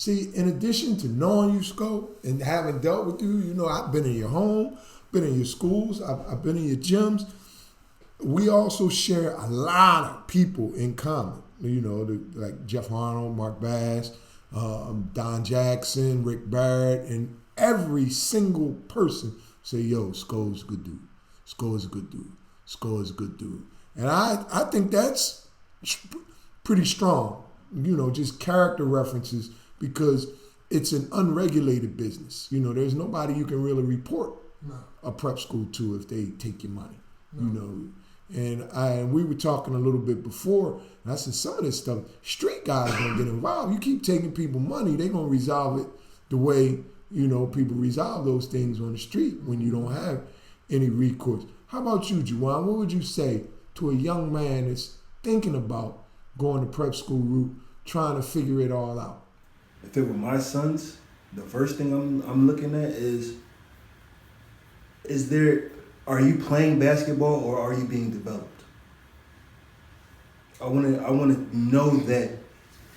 S1: See, in addition to knowing you, Sco, and having dealt with you, I've been in your home, been in your schools, I've been in your gyms. We also share a lot of people in common. Like Jeff Arnold, Mark Bass, Don Jackson, Rick Barrett, and every single person say, yo, Sco's a good dude. Sco is a good dude. Sco is a good dude. And I think that's pretty strong, just character references, because it's an unregulated business. There's nobody you can really report a prep school to if they take your money, And we were talking a little bit before, and I said some of this stuff, street guys don't get involved. You keep taking people money, they're going to resolve it the way, people resolve those things on the street when you don't have any recourse. How about you, Juwan? What would you say to a young man that's thinking about going the prep school route, trying to figure it all out?
S3: If it were my sons, the first thing I'm looking at is are you playing basketball or are you being developed? I want to know that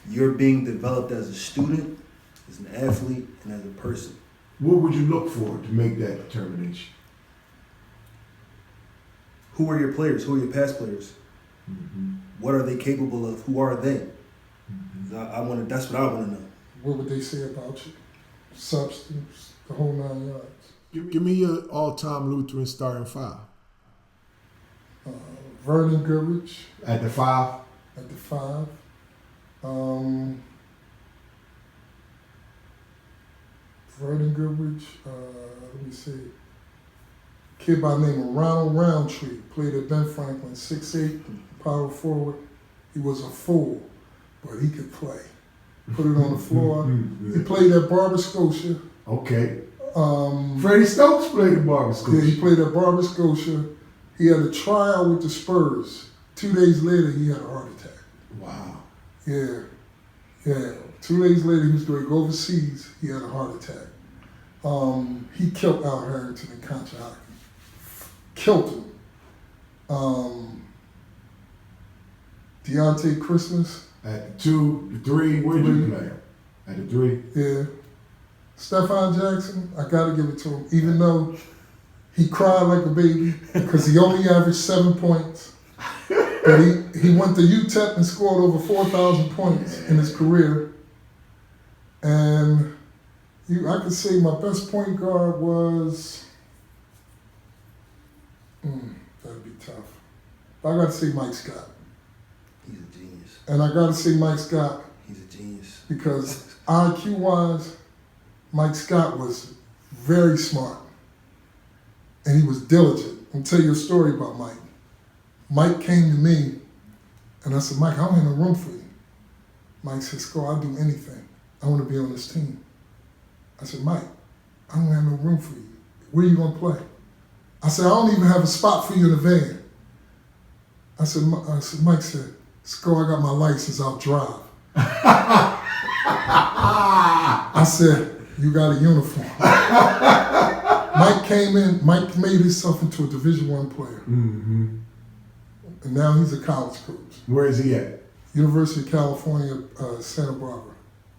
S3: you're being developed as a student, as an athlete, and as a person.
S1: What would you look for to make that determination?
S3: Who are your players? Who are your past players?
S1: Mm-hmm.
S3: What are they capable of? Who are they?
S1: Mm-hmm.
S3: That's what I want to know.
S2: What would they say about you? Substance, the whole 9 yards.
S1: Give me your all-time Lutheran starting five.
S2: Vernon Goodrich.
S1: At the 5?
S2: At the 5. Vernon Goodrich. Let me see. Kid by the name of Ronald Roundtree played at Ben Franklin, 6'8", power forward. He was a fool, but he could play. Put it on the floor. He played at Barber Scotia.
S1: Okay. Freddie Stokes played at Barber Scotia.
S2: Yeah, he played at Barber Scotia. He had a tryout with the Spurs. 2 days later, he had a heart attack.
S1: Wow.
S2: Yeah. 2 days later, he was going to go overseas. He had a heart attack. He killed Al Harrington in Concha hockey. Killed him. Deontay Christmas.
S1: At the 2, the 3, where did you play? At the 3?
S2: Yeah. Stephon Jackson, I got to give it to him, even though he cried like a baby because he only averaged 7 points. But he went to UTEP and scored over 4,000 points in his career. And I could say my best point guard was, that'd be tough. I got to say Mike Scott.
S3: He's a genius.
S2: And I got to say Mike Scott.
S3: He's a genius.
S2: Because IQ-wise, Mike Scott was very smart. And he was diligent. I'll tell you a story about Mike. Mike came to me, and I said, Mike, I don't have no room for you. Mike said, Sco, I'll do anything. I want to be on this team. I said, Mike, I don't have no room for you. Where are you going to play? I said, I don't even have a spot for you in the van. I said, Mike said, Sco, I got my license, I'll drive. I said, you got a uniform. Mike came in, Mike made himself into a Division I player.
S1: Mm-hmm.
S2: And now he's a college coach.
S1: Where is he at?
S2: University of California, Santa Barbara.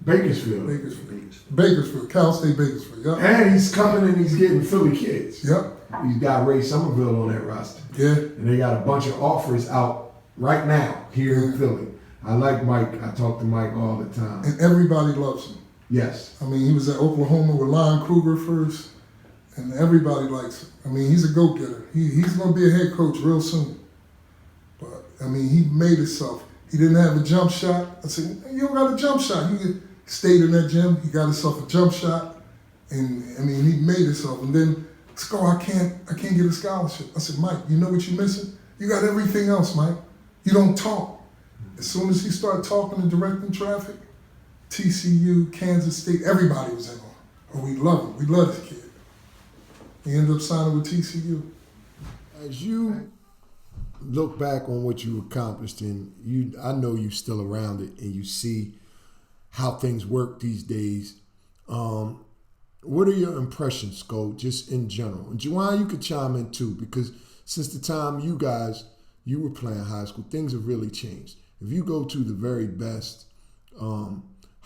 S1: Bakersfield.
S2: Bakersfield, Cal State Bakersfield, yep.
S1: And he's coming and he's getting Philly kids.
S2: Yep.
S1: He's got Ray Somerville on that roster.
S2: Yeah.
S1: And they got a bunch of offers out right now here in Philly. I like Mike. I talk to Mike all the time.
S2: And everybody loves him.
S1: Yes.
S2: I mean, he was at Oklahoma with Lon Kruger first, and everybody likes him. I mean, he's a go-getter. He's going to be a head coach real soon. But, I mean, he made himself. He didn't have a jump shot. I said, you don't got a jump shot. He stayed in that gym. He got himself a jump shot. And, I mean, he made himself. And then, Sco, I can't get a scholarship. I said, Mike, you know what you're missing? You got everything else, Mike. You don't talk. As soon as he started talking and directing traffic, TCU, Kansas State, everybody was in on him. Oh, we love him. We love this kid. He ended up signing with TCU.
S1: As you look back on what you accomplished, and I know you're still around it, and you see how things work these days. What are your impressions, Sco, just in general? And Juwan, you could chime in too, because since the time you were playing high school, things have really changed. If you go to the very best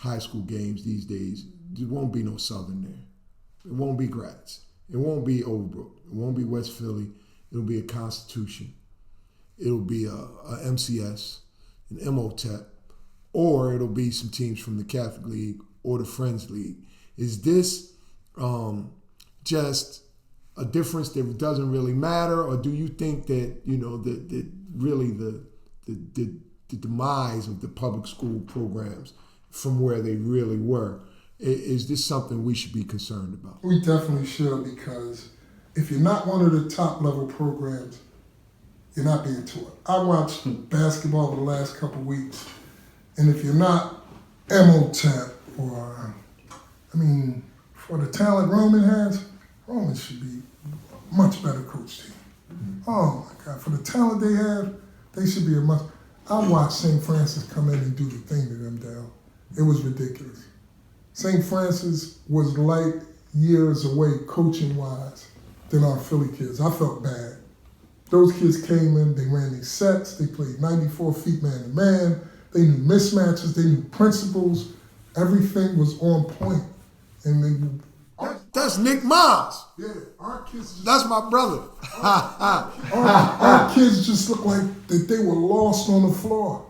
S1: high school games these days, there won't be no Southern there. It won't be Gratz. It won't be Overbrook. It won't be West Philly. It'll be a Constitution. It'll be a MCS, an MOTEP, or it'll be some teams from the Catholic League or the Friends League. Is this just a difference that doesn't really matter, or do you think that that really the demise of the public school programs from where they really were, is this something we should be concerned about?
S2: We definitely should, because if you're not one of the top level programs, you're not being taught. I watched basketball over the last couple of weeks, and if you're not MOTEP or, for the talent Roman has, Roman should be a much better coach team. Oh my God, for the talent they have, they should be a much. I watched St. Francis come in and do the thing to them, Darryl. It was ridiculous. St. Francis was light years away coaching-wise than our Philly kids. I felt bad. Those kids came in, they ran these sets, they played 94 feet man-to-man, they knew mismatches, they knew principles, everything was on point. And
S1: that's Nick Miles.
S2: Yeah, our kids.
S1: That's my brother.
S2: Our kids just looked like that they were lost on the floor.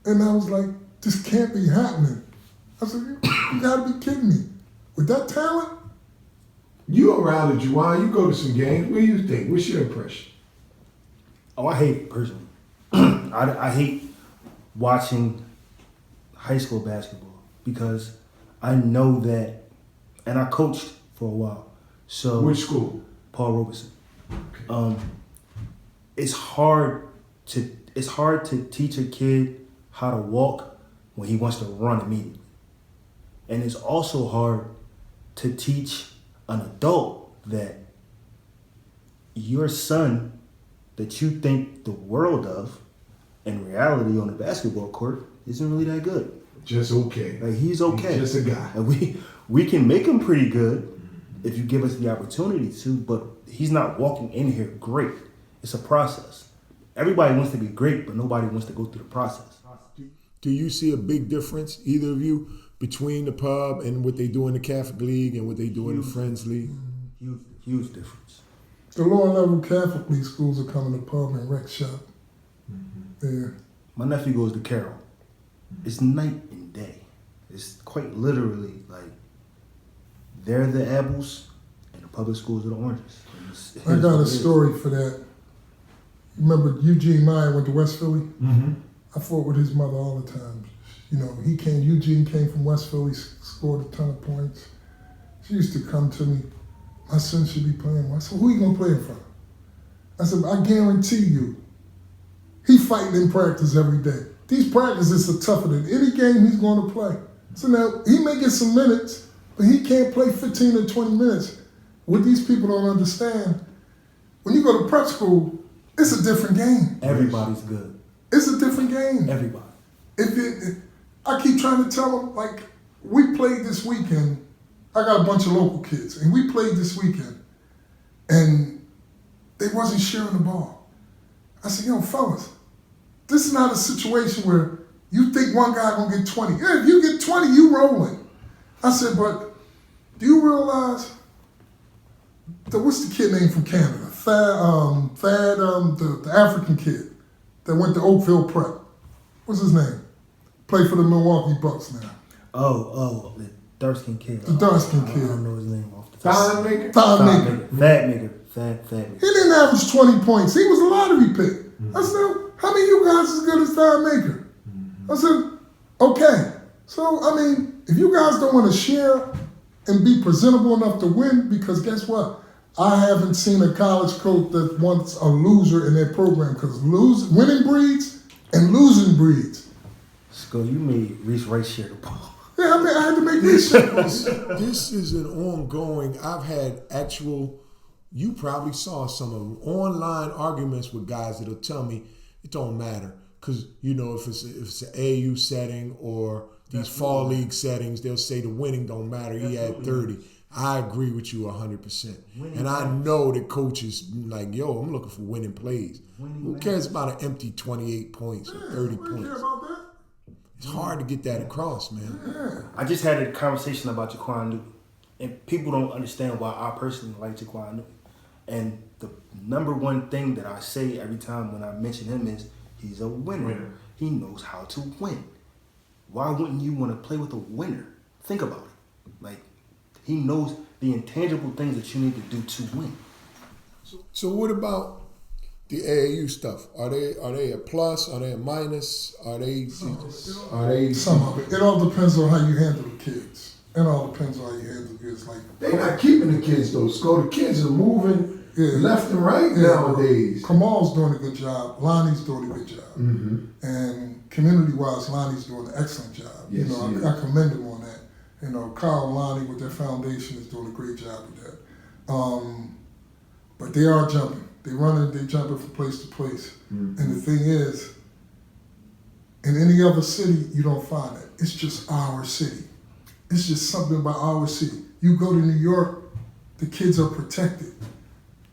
S2: And I was like, this can't be happening. I said, you gotta be kidding me. With that talent?
S1: You around the Juwan, you go to some games. What do you think? What's your impression?
S3: Oh, I hate it personally. I hate watching high school basketball because I know that, and I coached for a while. So
S1: which school?
S3: Paul Robeson.
S1: Okay.
S3: It's hard to teach a kid how to walk when he wants to run immediately. And it's also hard to teach an adult that your son that you think the world of, in reality on the basketball court, isn't really that good.
S1: Just okay.
S3: Like, he's okay.
S1: He's just a guy.
S3: And we can make him pretty good if you give us the opportunity to, but he's not walking in here great. It's a process. Everybody wants to be great, but nobody wants to go through the process.
S1: Do you see a big difference, either of you, between the pub and what they do in the Catholic League and what they do in the Friends League?
S3: Huge difference.
S2: The lower level Catholic League schools are coming to pub and rec shop. Mm-hmm. Yeah.
S3: My nephew goes to Carroll. It's night and day. It's quite literally like they're the apples and the public schools are the oranges.
S2: I got a story for that. Remember Eugene Meyer went to West Philly?
S1: Mm-hmm.
S2: I fought with his mother all the time. Eugene came from West Philly, scored a ton of points. She used to come to me, my son should be playing. I said, who are you going to play in front of? I said, I guarantee you, he's fighting in practice every day. These practices are tougher than any game he's going to play. So now, he may get some minutes, but he can't play 15 or 20 minutes. What these people don't understand, when you go to prep school, it's a different game.
S3: Everybody's good.
S2: It's a different game.
S3: Everybody.
S2: I keep trying to tell them, like, we played this weekend. I got a bunch of local kids, and we played this weekend, and they wasn't sharing the ball. I said, yo, fellas, this is not a situation where you think one guy gonna get 20. Yeah, if you get 20, you rolling. I said, but do you realize what's the kid name from Canada? Thad, the African kid that went to Oakville Prep. What's his name? Played for the Milwaukee Bucks now.
S3: Oh, the dark-skinned kid.
S2: The dark-skinned kid.
S3: I don't know his name off the top.
S2: Fat nigger.
S3: Fat nigger.
S2: He didn't average 20 points. He was a lottery pick. I said, how many of you guys is good as Thad Maker? I said, okay. So, if you guys don't want to share and be presentable enough to win, because guess what? I haven't seen a college coach that wants a loser in their program, because winning breeds and losing breeds.
S3: Sco, you made Reese Wright share the ball.
S2: Yeah, I had to make this shit.
S1: This is an ongoing, I've had you probably saw some of them, online arguments with guys that'll tell me it don't matter. Because, if it's an AU setting or these fall league settings, they'll say the winning don't matter. He had 30. I agree with you 100%. And I know that coaches like, yo, I'm looking for winning plays. Who cares about an empty 28 points or 30 points?
S2: Care about that.
S1: It's hard to get that across, man.
S2: Yeah.
S3: I just had a conversation about Jaquan Newton, and people don't understand why I personally like Jaquan Newton. And the number one thing that I say every time when I mention him is he's a winner. He knows how to win. Why wouldn't you want to play with a winner? Think about it. Like, he knows the intangible things that you need to do to win.
S1: So what about the AAU stuff? Are they a plus? Are they a minus? Are they
S2: Some of it. It all depends on how you handle the kids. It all depends on how you handle the kids. Like,
S1: They're not keeping the kids though. So the kids are moving left and right nowadays.
S2: Kamal's doing a good job. Lonnie's doing a good job. And community-wise, Lonnie's doing an excellent job.
S1: Yes,
S2: I commend him on that. Kyle and Lonnie with their foundation is doing a great job with that. But they are jumping. They running, they jumping from place to place. And the thing is, in any other city, you don't find that. It's just our city. It's just something about our city. You go to New York, the kids are protected.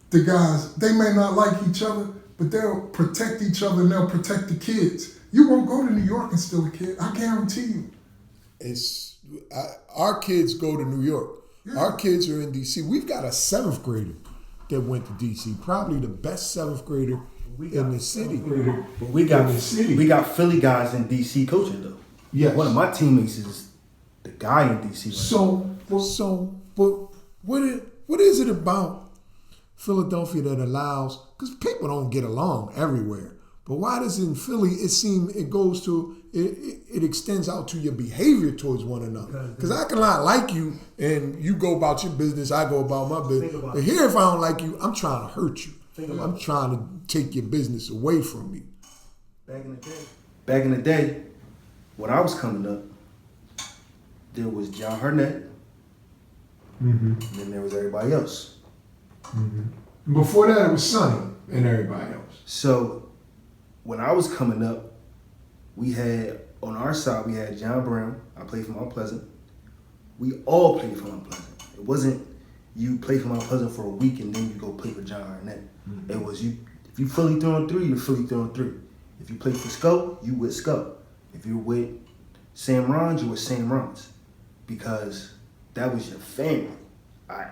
S2: The guys, they may not like each other, but they'll protect each other and they'll protect the kids. You won't go to New York and steal a kid. I guarantee you.
S1: Our kids go to New York. Yeah. Our kids are in D.C. We've got a 7th grader that went to D.C. Probably the best 7th grader in the city.
S3: But we got Philly guys in D.C. coaching though.
S1: Yeah.
S3: One of my teammates is the guy in D.C.
S1: But what is it about Philadelphia that allows? Because people don't get along everywhere. But why does in Philly it extends out to your behavior towards one another? Because I can not like you and you go about your business, I go about my business. But here, if I don't like you, I'm trying to hurt you. I'm trying to take your business away from me.
S3: Back in the day, when I was coming up, there was John Hurnett, and then there was everybody else.
S1: Before that, it was Sonny and everybody else. So
S3: when I was coming up, we had, on our side, we had John Brown. I played for Mount Pleasant. We all played for Mount Pleasant. It wasn't you play for Mount Pleasant for a week and then you go play for John Arnett. It was you, if you Philly throwing 3, you're Philly throwing 3. If you play for Sco, you with Sco. If you're with Sam Rons, you're with Sam Rons. Because that was your family. I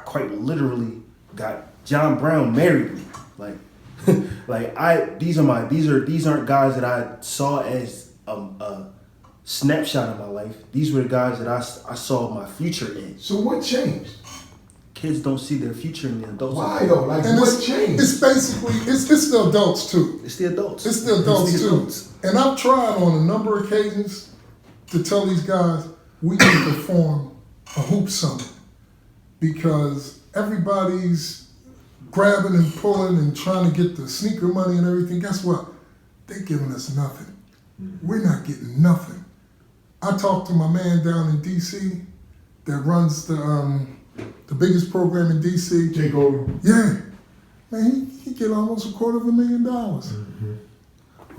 S3: quite literally got John Brown married me. These aren't guys that I saw as a snapshot of my life. These were the guys that I saw my future in.
S1: So what changed?
S3: Kids don't see their future in the adults.
S1: Why though? Like, what changed?
S2: It's basically it's the adults too.
S3: It's the adults.
S2: It's the adults too. And I've tried on a number of occasions to tell these guys we need to form a hoop summit because everybody's grabbing and pulling and trying to get the sneaker money and everything. Guess what? They're giving us nothing. We're not getting nothing. I talked to my man down in D.C. that runs the biggest program in D.C.
S1: Take over.
S2: Yeah. Man, he get almost $250,000.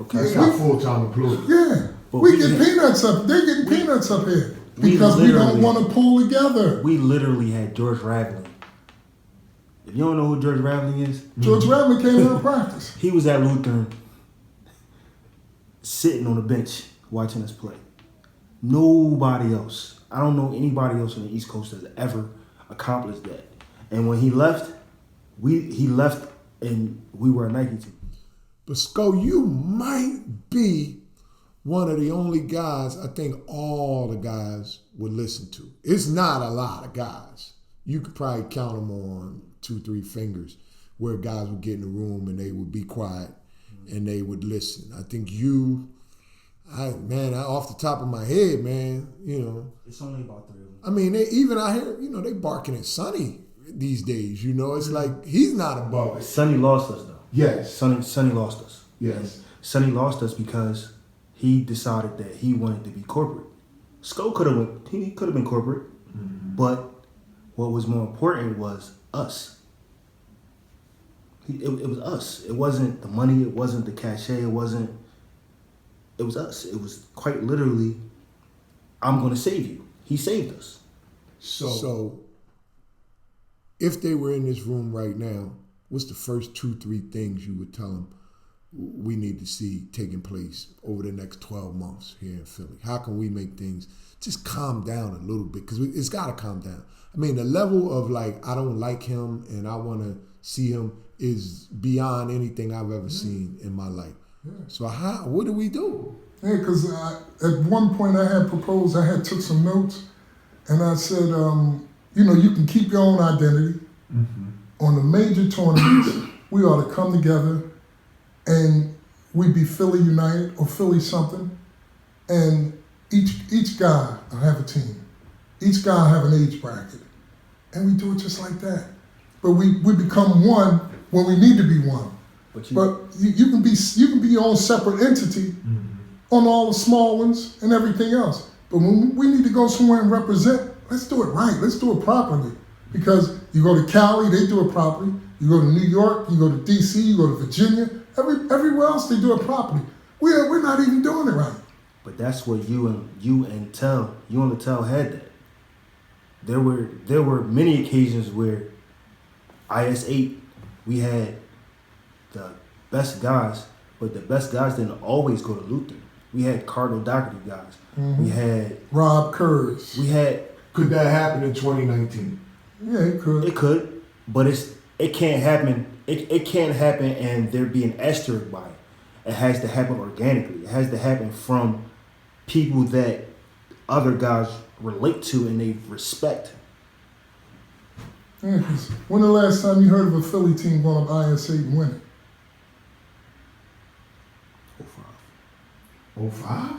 S3: Okay.
S1: That's our full-time employee.
S2: Yeah. We get peanuts up. They're getting peanuts up here because we don't want to pull together.
S3: We literally had George Raveling. If you don't know who George Raveling is,
S2: George Raveling came out of practice.
S3: He was at Lutheran, sitting on the bench watching us play. Nobody else. I don't know anybody else on the East Coast that's ever accomplished that. And when he left, he left and we were a Nike team.
S1: But Sco, you might be one of the only guys I think all the guys would listen to. It's not a lot of guys. You could probably count them on 2-3 fingers where guys would get in the room and they would be quiet and they would listen. I think off the top of my head, man,
S3: It's only about 3 of them.
S1: I mean, I hear, they barking at Sonny these days, It's like he's not above it.
S3: Sonny lost us, though.
S1: Yes.
S3: Sonny lost us.
S1: Yes.
S3: And Sonny lost us because he decided that he wanted to be corporate. Sco could have been corporate, but what was more important was us. It was us. It wasn't the money. It wasn't the cachet. It was us. It was quite literally, I'm going to save you. He saved us.
S1: So, if they were in this room right now, what's the first 2-3 things you would tell them we need to see taking place over the next 12 months here in Philly? How can we make things just calm down a little bit? Because it's got to calm down. I mean, the level of like, I don't like him and I want to see him is beyond anything I've ever seen in my life.
S2: Yeah.
S1: So what do we do?
S2: Yeah, because at one point I had proposed, I had took some notes, and I said, you can keep your own identity. On the major tournaments, we ought to come together and we be Philly United or Philly something, and each guy will have a team. Each guy will have an age bracket, and we do it just like that. But we become one when we need to be one. But you can be your own separate entity on all the small ones and everything else. But when we need to go somewhere and represent, let's do it right. Let's do it properly. Because you go to Cali, they do it properly. You go to New York, you go to DC, you go to Virginia. Everywhere else they do it properly. We're not even doing it right.
S3: But that's what you and Latell had that. There were many occasions where IS8 we had the best guys, but the best guys didn't always go to Luther. We had Cardinal Doherty guys. We had
S2: Rob Kurz.
S1: Could that happen in 2019?
S2: Yeah, it could.
S3: It could, but it can't happen. It can't happen and there be an asterisk by it. It has to happen organically. It has to happen from people that other guys relate to and they respect.
S2: Yeah, 'cause when the last time you heard of a Philly team going up IS8 and winning?
S1: 05?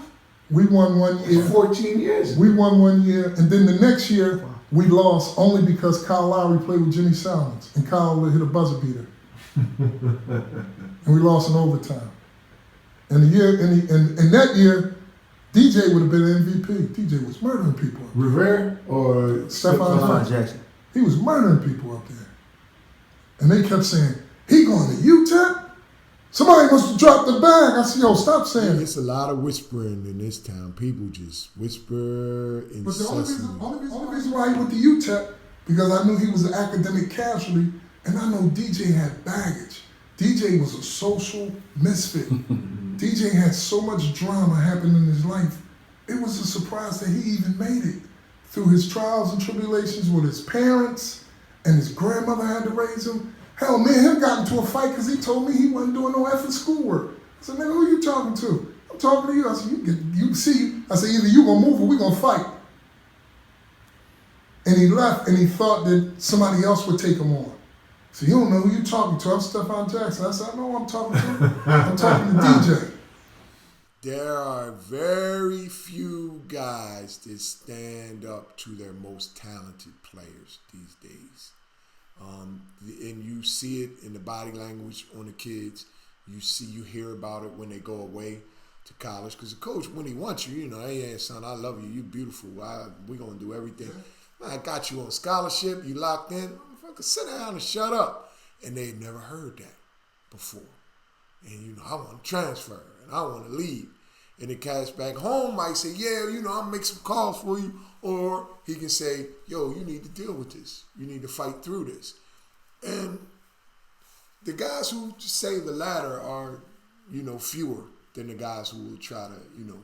S2: We won 1 year.
S1: 14 years.
S2: We won 1 year, and then the next year we lost only because Kyle Lowry played with Jimmy Salmons, and Kyle hit a buzzer beater, and we lost in overtime. And that year, DJ would have been MVP. DJ was murdering people.
S1: Rivera or
S2: Stephon Jackson. He was murdering people up there, and they kept saying, "He going to UTEP? Somebody must have dropped the bag." I said, "Yo, stop saying it."
S1: It's a lot of whispering in this town. People just whisper incessantly.
S2: But the only reason why he went to UTEP, because I knew he was an academic casualty, and I know DJ had baggage. DJ was a social misfit. DJ had so much drama happen in his life. It was a surprise that he even made it through his trials and tribulations with his parents, and his grandmother had to raise him. Hell, me and him got into a fight because he told me he wasn't doing no effing schoolwork. I said, "Nigga, who you talking to?" "I'm talking to you." I said, "You see." I said, "Either you gonna move or we gonna fight." And he left, and he thought that somebody else would take him on. So you don't know who you talking to. I'm Stephon Jackson. I said, "I know who I'm talking to. I'm talking to DJ."
S1: There are very few guys that stand up to their most talented players these days. And you see it in the body language on the kids. You hear about it when they go away to college. Because the coach, when he wants you, "Hey, son, I love you. You beautiful. We're going to do everything. I got you on scholarship. You locked in. Motherfucker, sit down and shut up." And they've never heard that before. And, I want to transfer and I want to leave. And the cat's back home might say, "Yeah, I'll make some calls for you." Or he can say, "Yo, you need to deal with this. You need to fight through this." And the guys who say the latter are, fewer than the guys who will try to,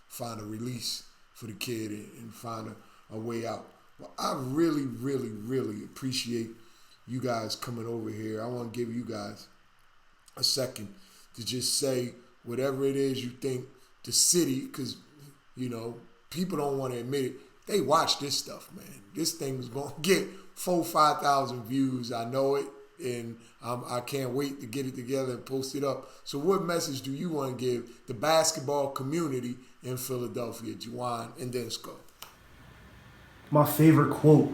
S1: find a release for the kid and find a way out. Well, I really, really, really appreciate you guys coming over here. I want to give you guys a second to just say whatever it is you think the city, because, people don't want to admit it. They watch this stuff, man. This thing's going to get 4,000-5,000 views. I know it, and I can't wait to get it together and post it up. So what message do you want to give the basketball community in Philadelphia, Juwan, and then Sco?
S3: My favorite quote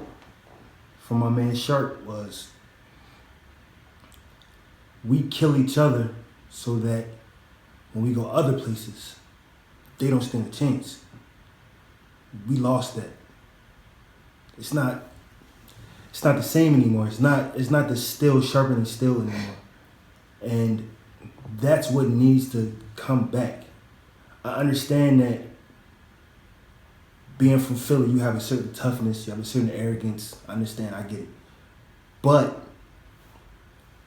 S3: from my man Sharp was, "We kill each other so that when we go other places, they don't stand a chance." We lost that. It's not the same anymore. It's not the steel sharpening steel anymore. And that's what needs to come back. I understand that being from Philly, you have a certain toughness, you have a certain arrogance. I understand, I get it. But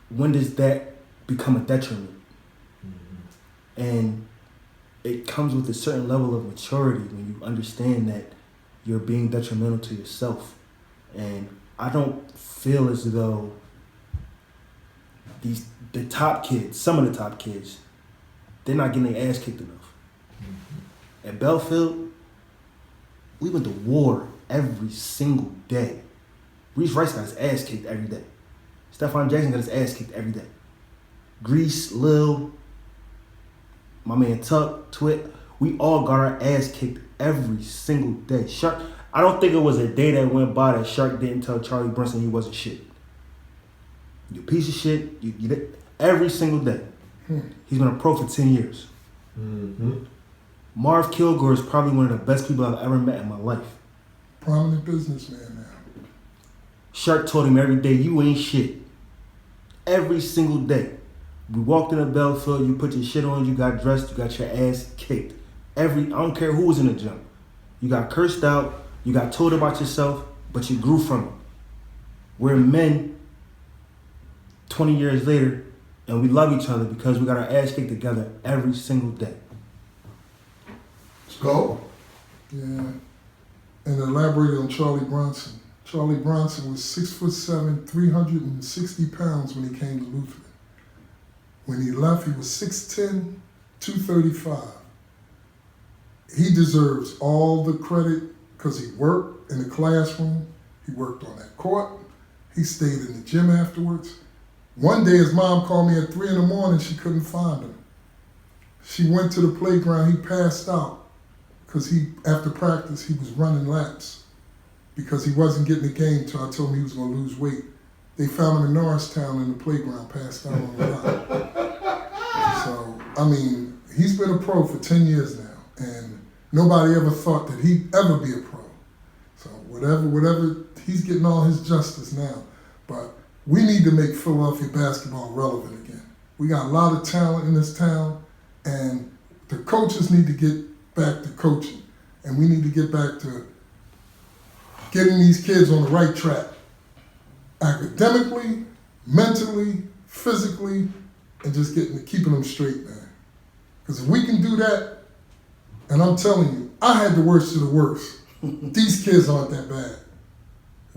S3: when does that become a detriment? And it comes with a certain level of maturity when you understand that you're being detrimental to yourself. And I don't feel as though the top kids, some of the top kids, they're not getting their ass kicked enough. Mm-hmm. At Belfield, we went to war every single day. Reese Rice got his ass kicked every day. Stephon Jackson got his ass kicked every day. Grease, Lil, my man Tuck, Twit, we all got our ass kicked every single day. Shark, I don't think it was a day that went by that Shark didn't tell Charlie Brunson he wasn't shit. You piece of shit, you did every single day. He's been a pro for 10 years. Mm-hmm. Marv Kilgore is probably one of the best people I've ever met in my life.
S2: Prominent businessman now.
S3: Shark told him every day, you ain't shit. Every single day. We walked in the Belfield, you put your shit on, you got dressed, you got your ass kicked. I don't care who was in the gym. You got cursed out, you got told about yourself, but you grew from it. We're men 20 years later, and we love each other because we got our ass kicked together every single day.
S1: Let's go.
S2: Yeah. And elaborate on Charlie Bronson. Charlie Bronson was 6'7", 360 pounds when he came to Lutheran. When he left, he was 6'10", 235. He deserves all the credit because he worked in the classroom, he worked on that court, he stayed in the gym afterwards. One day his mom called me at 3 a.m, she couldn't find him. She went to the playground, he passed out because after practice he was running laps because he wasn't getting the game till I told him he was gonna lose weight. They found him in Norristown in the playground, passed out on the lot. So, I mean, he's been a pro for 10 years now, and nobody ever thought that he'd ever be a pro. So whatever, he's getting all his justice now. But we need to make Philadelphia basketball relevant again. We got a lot of talent in this town, and the coaches need to get back to coaching, and we need to get back to getting these kids on the right track. Academically, mentally, physically, and just keeping them straight, man. Because if we can do that, and I'm telling you, I had the worst of the worst. These kids aren't that bad.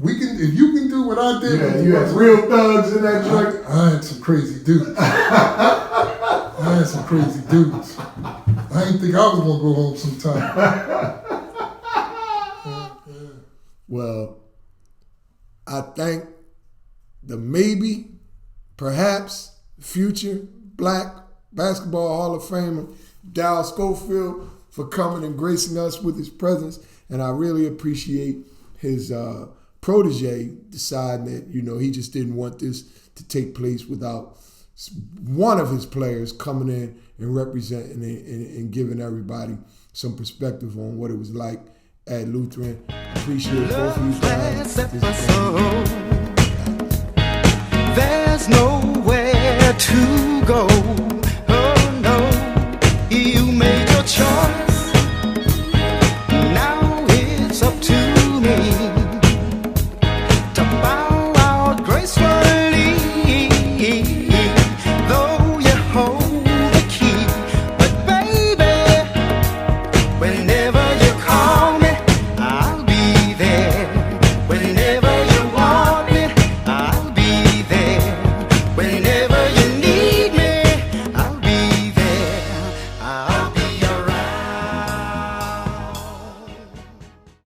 S2: If you can do what I did.
S1: Yeah, you had real thugs in that joint.
S2: I had some crazy dudes. I didn't think I was gonna go home sometime.
S1: Well, I think perhaps, future Black Basketball Hall of Famer, Darryl Schofield, for coming and gracing us with his presence. And I really appreciate his protege deciding that, he just didn't want this to take place without one of his players coming in and representing and giving everybody some perspective on what it was like at Lutheran. Appreciate both of you guys.
S5: There's nowhere to go. Oh no, you made your choice.